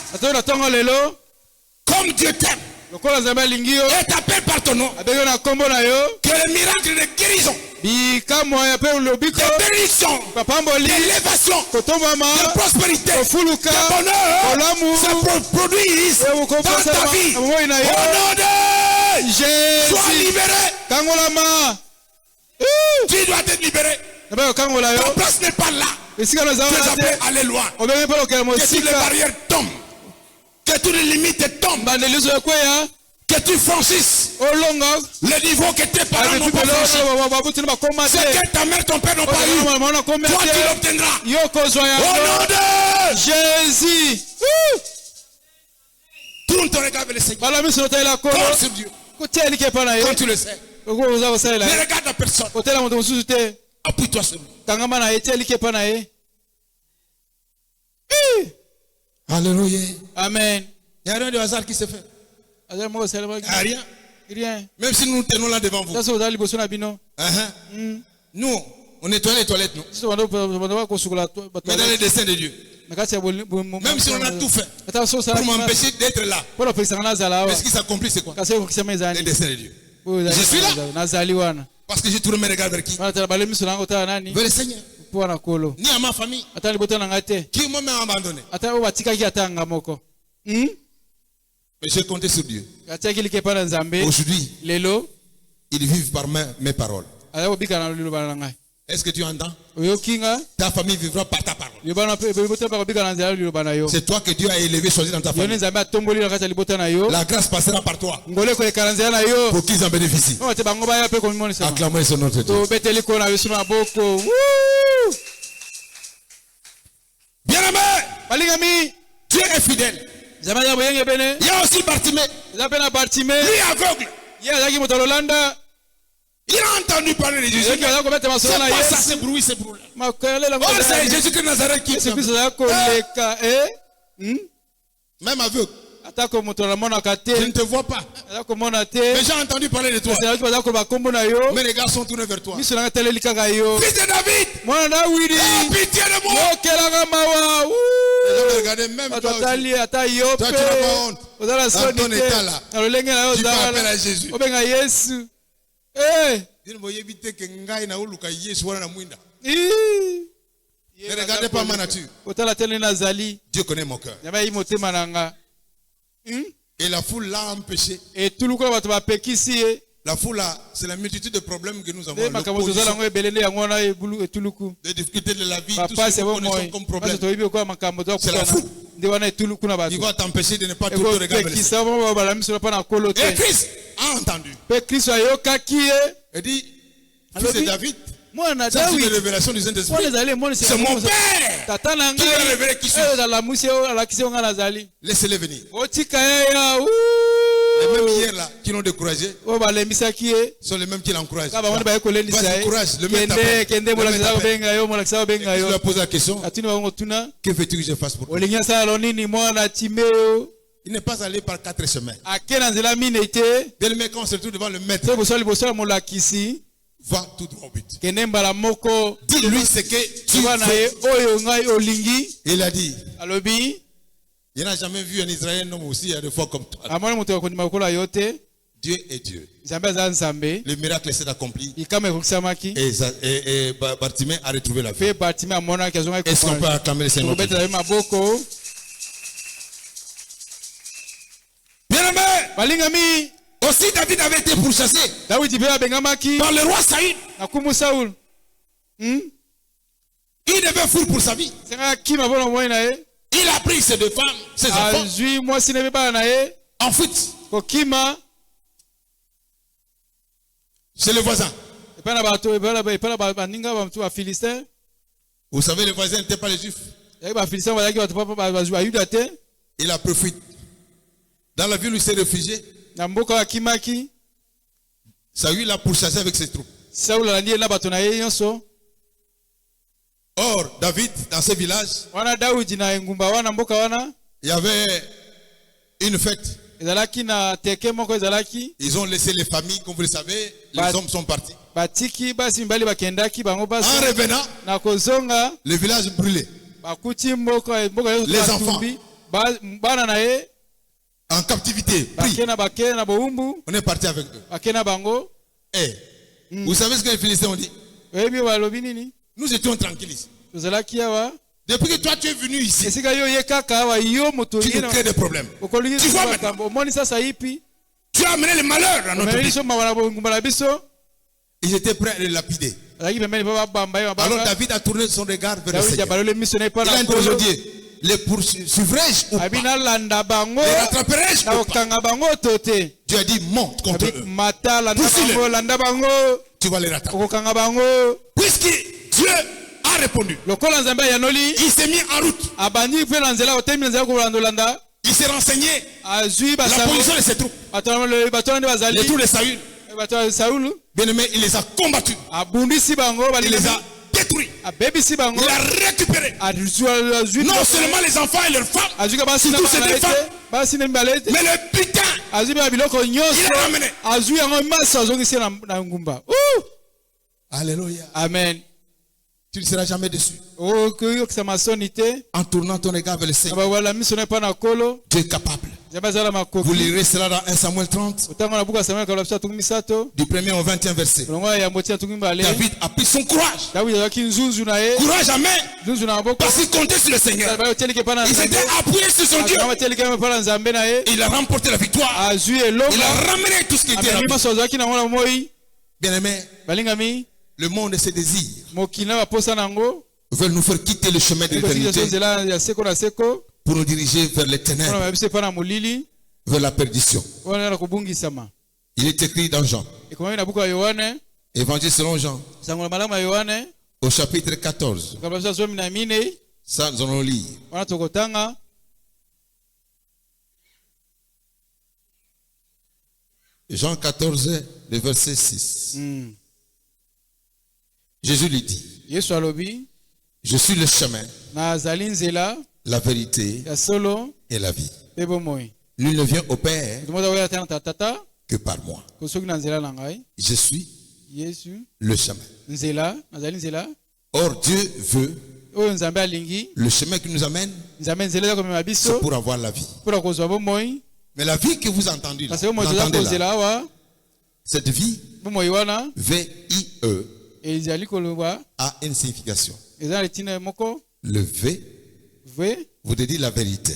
comme Dieu t'aime, et t'appelle par ton nom, que le miracle de guérison, de bénédiction, d'élévation, de prospérité, de bonheur se produisent dans ta vie. Au nom de Jésus, sois libéré. Tu dois être libéré. Ta place n'est pas là. Tu es appelé à aller loin. Que toutes les barrières tombent. Que toutes les limites tombent. Que tu francisses le niveau que tes parents n'ont pas franchi. Ce que ta mère, ton père n'ont pas eu, toi tu l'obtiendras. Au nom de Jésus. Tourne ton regard vers le Seigneur. Compte sur Dieu. Quand tu le sais. Ne regarde la personne. Appuie-toi sur lui. Alléluia. Amen. Il n'y a rien de hasard qui se fait. Il n'y a rien. Rien. Même si nous nous tenons là devant vous. Nous, on nettoie les toilettes, nous. Mais dans les desseins de Dieu. Même si on a tout fait pour m'empêcher d'être là. Mais ce qui s'accomplit, c'est quoi? Les desseins de Dieu. Je suis là. Parce que j'ai tourné mes regards vers qui? Vers le Seigneur. Ni à ma famille. Qui m'a même abandonné. Mais j'ai compté sur Dieu. Aujourd'hui, ils vivent par mes paroles. Est-ce que tu entends? Ta famille vivra par ta parole. C'est toi que Dieu a élevé, choisi dans ta famille. La grâce passera par toi pour qu'ils en bénéficient. Acclamez son nom de Dieu. Bien-aimé, Dieu est fidèle. Il y a aussi Bartimée. Lui aveugle. Il a entendu parler de Jésus. C'est quoi ça, ce bruit, ce bruit-là? Oh, c'est Jésus de Nazareth qui est. Même aveugle. Je ne te vois pas. Mais j'ai entendu parler de toi. Mais les gars sont tournés vers toi. Fils de David, aie pitié de moi. Regardez, même toi aussi. Toi, tu n'as pas honte. Dans ton état là, tu fais appel à Jésus. Ne regardez pas ma nature. Dieu connaît mon cœur. Et la foule l'a empêché. La foule là, c'est la multitude de problèmes que nous avons. Les difficultés de la vie, tout ce que nous connaissons comme problème. C'est la foule. Il va t'empêcher de ne pas tourner le regard vers le Seigneur. Et Christ a entendu. Il dit, fils de David, c'est une révélation du Saint-Esprit. C'est mon père qui m'a révélé qui suis. Laissez-les venir. Les mêmes hier là qui l'ont découragé sont les mêmes qui l'encouragent. Vas-y, courage, le maître t'appelle. Je lui ai posé la question, que veux-tu que je fasse pour toi? Il n'est pas allé par 4 chemins. Dès le mec, quand on se retrouve devant le maître, va tout droit au but. Dis-lui ce que tu veux. Il a dit, il n'a jamais vu un Israélien homme aussi à des fois comme toi. Dieu est Dieu. Le miracle s'est accompli. Et Bartimée a retrouvé la vie. Est-ce qu'on peut acclamer le Seigneur? Bien-aimé, aussi David avait été pourchassé par le roi Saül. Il devait fuir pour sa vie. Il a pris ses 2 femmes, ses enfants, en fuite. C'est le voisin. Vous savez, le voisin n'était pas les Juifs. Il a pris fuite. Dans la ville où il s'est réfugié, Saül l'a pourchassé avec ses troupes. Or, David, dans ce village, il y avait une fête. Ils ont laissé les familles, comme vous le savez, les hommes sont partis. En revenant, le village brûlé. Les enfants. en captivité, pris. On est parti avec eux. Eh, vous savez ce que les Philistins ont dit? Nous étions tranquilles ici. Depuis que toi tu es venu ici, tu nous crées des problèmes. Tu vois maintenant, tu as amené le malheur à notre vie. Ils étaient prêts à les lapider. Alors David a tourné son regard vers le Seigneur. Il a interrogé, les poursuivrai-je ou pas? Les rattraperai-je ou pas? Dieu a dit, monte contre eux. Tu vas les rattraper. Puisque Dieu a répondu, il s'est mis en route. Il s'est renseigné la position de ses troupes. Les troupes de Saül. Bien aimé, il les a combattus. Il les a détruits. Il a récupéré non seulement les enfants et leurs femmes, surtout ces femmes, mais le butin, il a ramené. Alléluia. Amen. Tu ne seras jamais déçu. En tournant ton regard vers le Seigneur, Dieu est capable. Vous lirez cela dans 1 Samuel 30, du 1er au 20e verset. David a pris son courage. Courage à main, parce qu'il comptait sur le Seigneur. Il s'était appuyé sur son Dieu. Il a remporté la victoire. Il a ramené tout ce qui était là. Bien aimé, le monde et ses désirs veulent nous faire quitter le chemin de l'éternité pour nous diriger vers les ténèbres, vers la perdition. Il est écrit dans Jean, Évangile selon Jean, au chapitre 14. Ça, nous allons lire. Jean 14, le verset 6. Jésus lui dit, je suis le chemin, la vérité et la vie. Nul ne vient au Père que par moi. Je suis le chemin. Or Dieu veut le chemin qui nous amène, c'est pour avoir la vie. Mais la vie que vous entendez là, cette vie, V-I-E, a une signification. Le V vous dit la vérité.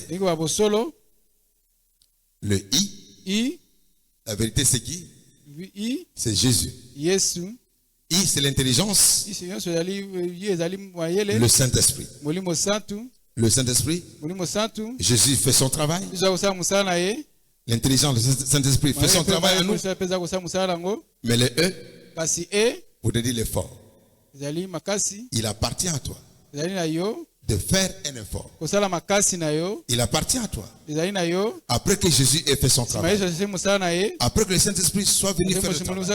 Le I, la vérité c'est qui? C'est Jésus. I c'est l'intelligence. Le Saint-Esprit. Le Saint-Esprit. Jésus fait son travail. L'intelligence, le Saint-Esprit fait son travail à nous. Mais le E vous dit l'effort. Il appartient à toi de faire un effort. Il appartient à toi. Après que Jésus ait fait son travail, après que le Saint-Esprit soit venu faire le travail,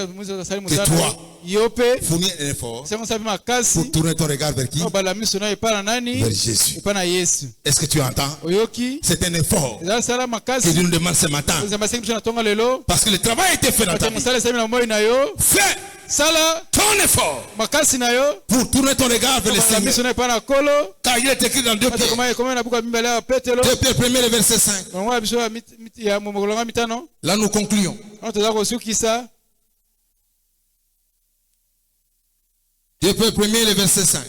que toi, fournir un effort pour tourner ton regard vers qui? Vers Jésus. Est-ce que tu entends? C'est un effort que Dieu nous demande ce matin. Parce que le travail a été fait dans ta vie. Fais ton effort pour tourner ton regard vers le Seigneur. Car il est écrit dans 2 Pierre. 2 Pierre 1er, le verset 5. Là nous concluons. 2 Pierre 1er, le verset 5.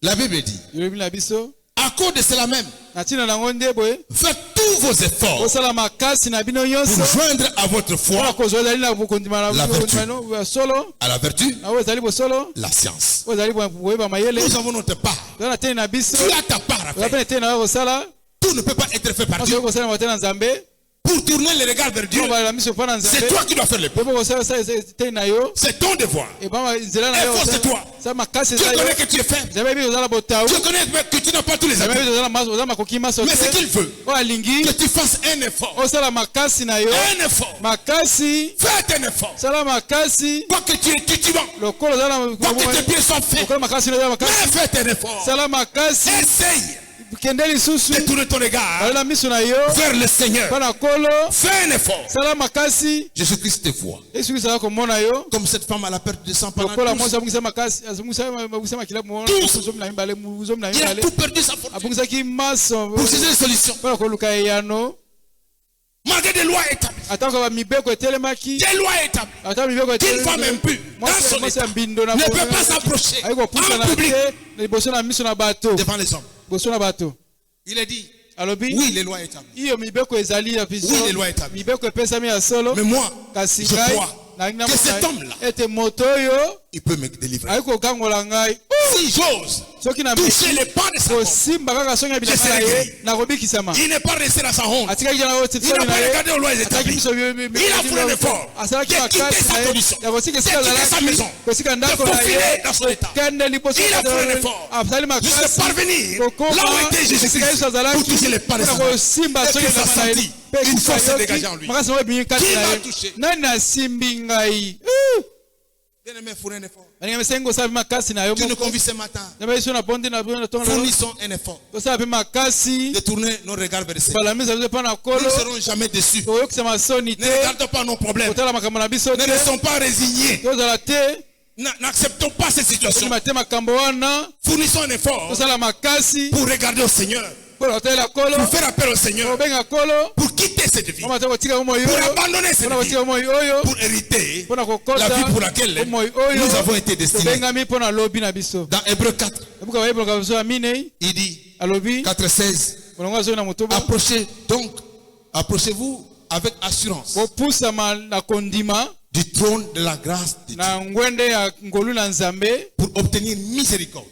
La Bible dit, à cause de cela même, faites tous vos efforts pour joindre à votre foi la vertu, à la vertu la science. Nous avons notre part. Tu as ta part à faire. Tout ne peut pas être fait par Dieu. Pour tourner le regard vers Dieu, c'est toi qui dois faire le pas. C'est ton devoir. Effort, c'est toi. Tu connais que tu es faible. Tu connais que tu n'as pas tous les atouts. Mais ce qu'il veut, que tu fasses un effort. Un effort. Fais un effort. Quoi que tu es titubant, quoi que tes pieds soient faits, mais fais un effort. Essaye de tourner ton regard vers le Seigneur. Fais un effort. Jésus-Christ te voit. Comme cette femme à la perte de sang pendant tous. Il a tout perdu sa fortune. Pour chercher une solution. Malgré des lois établies. Des lois établies. Qu'une femme impure dans son état ne peut pas s'approcher en public devant les hommes. Il a dit, oui, les lois établies. Oui, les lois établies. Mais moi, je crois que cet homme-là, il peut me délivrer. Si j'ose toucher les pas de sa honte, je serai guéri. Il n'est pas resté dans sa honte. Il n'a pas regardé aux lois établies. Il a fait l'effort de quitter sa condition, de quitter sa maison, de confier dans son état. Il a fait l'effort jusqu'à parvenir là où était Jésus-Christ pour toucher les pas de sa honte. Et puis ça sentit une force se dégager en lui. Qui m'a touché? Bien-aimé, fournissez un effort. Tu nous convies ce matin. Fournissons un effort de tourner nos regards vers le Seigneur. Nous ne serons jamais déçus. Ne regardons pas nos problèmes. Ne restons pas résignés. N'acceptons pas cette situation. Fournissons un effort pour regarder au Seigneur. Pour faire appel au Seigneur, pour quitter cette vie, pour abandonner cette vie, pour hériter la vie pour laquelle nous avons été destinés. Dans Hébreux 4, il dit, 4:16, approchez-vous avec assurance du trône de la grâce de Dieu pour obtenir miséricorde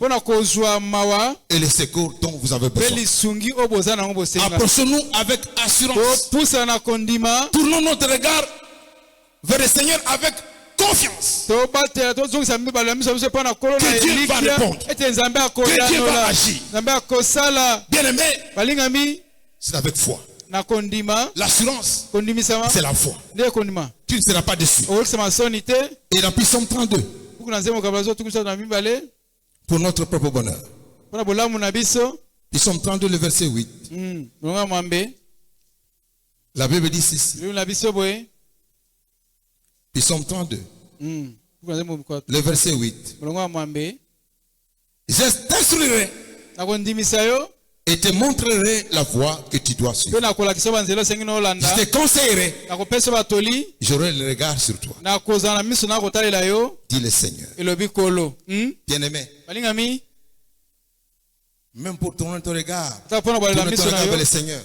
et le secours dont vous avez besoin. Approchons-nous avec assurance. Tournons notre regard vers le Seigneur avec confiance. Que Dieu va répondre. Que Dieu va agir. Bien-aimé, c'est avec foi. L'assurance, c'est la foi. Tu ne seras pas déçu. Et dans Psaume 32, pour notre propre bonheur. Psaume 32, le verset 8. La Bible dit ceci. Psaume 32, le verset 8. Je t'instruirai et te montrerai la voie que tu dois suivre. Je te conseillerai. J'aurai le regard sur toi. Dit le Seigneur. Bien-aimé, même pour tourner ton regard vers le Seigneur,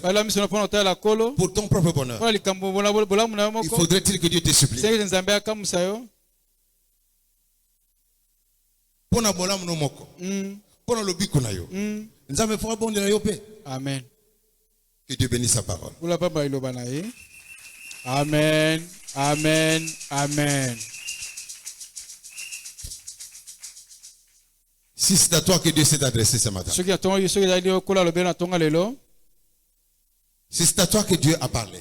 pour ton propre bonheur, il faudrait-il que Dieu te supplie. Amen. Que Dieu bénisse sa parole. Amen. Amen. Amen. Si c'est à toi que Dieu s'est adressé ce matin. Si c'est à toi que Dieu a parlé.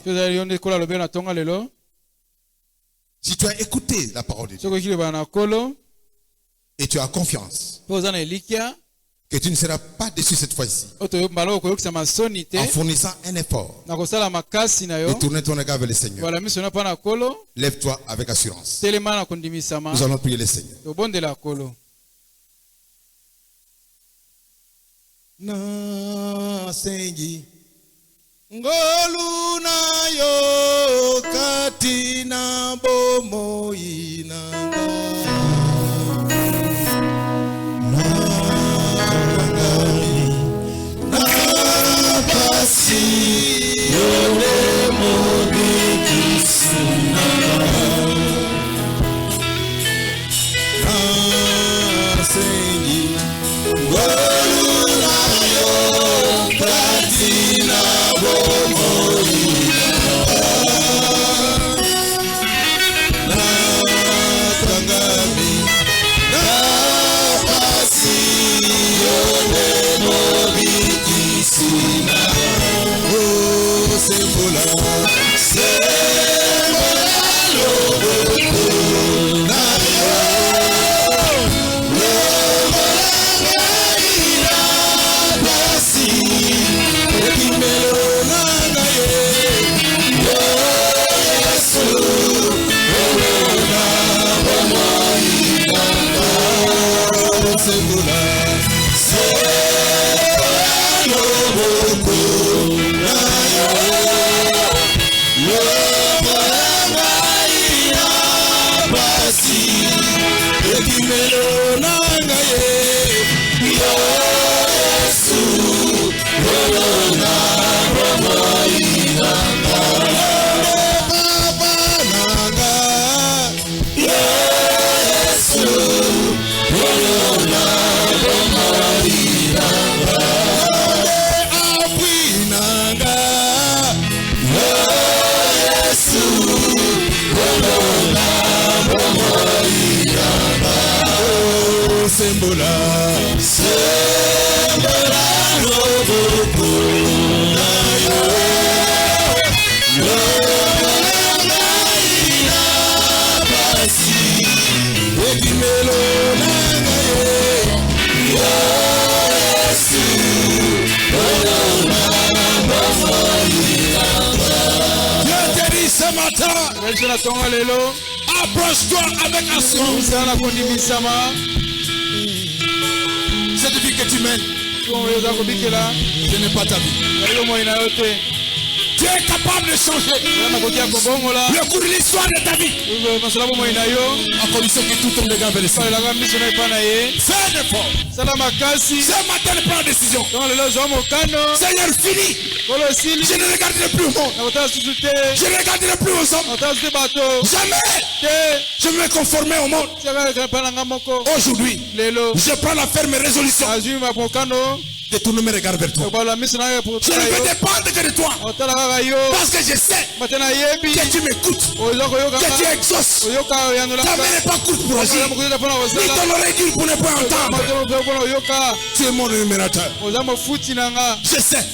Si tu as écouté la parole de Dieu et tu as confiance que tu ne seras pas déçu cette fois-ci en fournissant un effort et tourner ton regard vers le Seigneur, lève-toi avec assurance. Nous allons prier le Seigneur. Na sengi ngolu na yo katina bomo inanga na pasi yole mobi kisuna na sengi ngolu Oh Ekimelo nanga ye Yesu Olona bomoi nanga Papa nanga Yesu Olona bomoi nanga Apui nanga Yesu Olona bomoi nanga Sembola Sembola Loboko na yo Loboko na basi Ekimelo nanga ye Yesu Olona bomoi nanga Dieu te dit ce matin approche-toi avec assurance. Cette vie que tu mènes, ce n'est pas ta vie. Tu es capable de changer le cours de l'histoire de ta vie. À condition que tout tombe vers le ciel. Fais un effort. Ce matin, prends une décision. Seigneur, fini. Je ne regarderai plus au monde. Je ne regarderai plus aux hommes. Jamais. Je vais me conformer au monde. Aujourd'hui, je prends la ferme résolution de tourner mes regards vers toi. Je ne veux dépendre que de toi. Parce que je sais que tu m'écoutes, que tu exauces. Ta main n'est pas courte pour agir, ni ton oreille dure pour ne pas entendre. Tu es mon numérateur. Je sais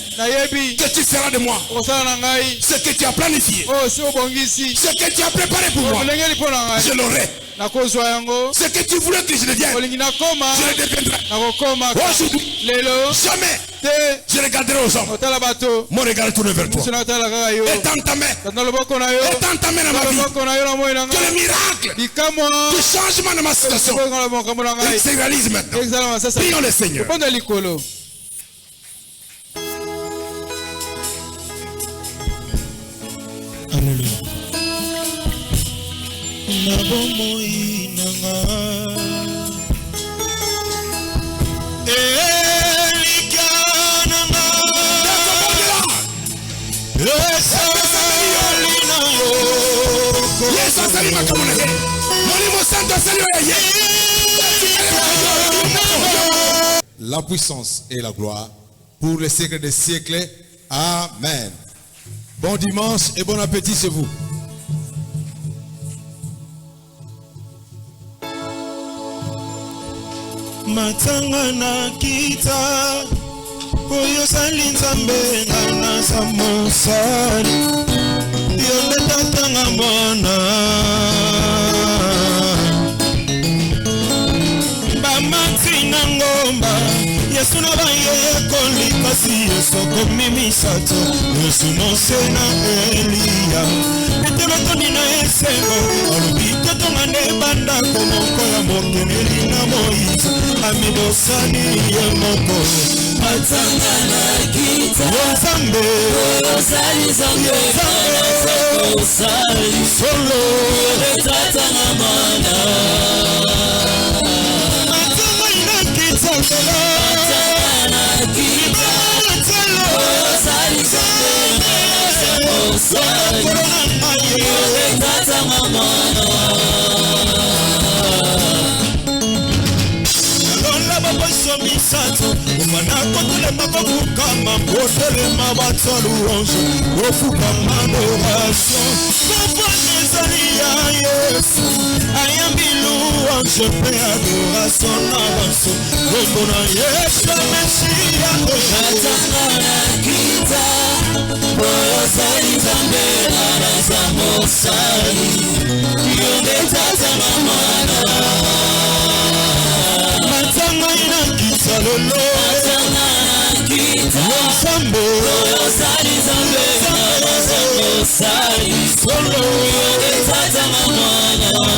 que tu feras de moi ce que tu as planifié, ce que tu as préparé pour moi. Je l'aurai. Ce que tu voulais que je devienne, je le deviendrai. Aujourd'hui, jamais je regarderai aux hommes. Mon regard est tourné vers toi. Étends ta main. Étends ta main dans ma vie. Que le miracle du changement de ma situation se réalise maintenant. Prions le Seigneur. Alléluia. Nabomoi nanga Elika nanga Esali nango Yesu asali makamona ye Molimo santo asali ye. La puissance et la gloire pour les siècles des siècles. Amen. Bon dimanche et bon appétit chez vous. Matanga na kita Oyo sali nzambe na samosali Yonde tatanga mona Bamati na ngomba Yesu na baye kolikasi Yesu komimi sato Yesu nosena Elia Etelotoni na esengo Olubite tonga nebanda Komoko ya mokeneli na Moïse Amibosani ye moko Matanga na kita Yonzambe Yonzali zambe Yonzali Solo Yonetata na mana Matanga na kita Matanga na kita Yonzali zambe Yonzali Yonetata na mana Misato Umanako tulema kukama Botelema batwa louange Ofukama adoration Kofanyezali ya Yesu Ayambi louange Pe adoration na banso Kombo na Yesu Mesia Matanga na kita Boyo sali zambe na zamosali Yonde tata mamana Matanga ina kita lolo Matanga na kita Sambo Sali zambe na zamosali Solo Yonde tata mamana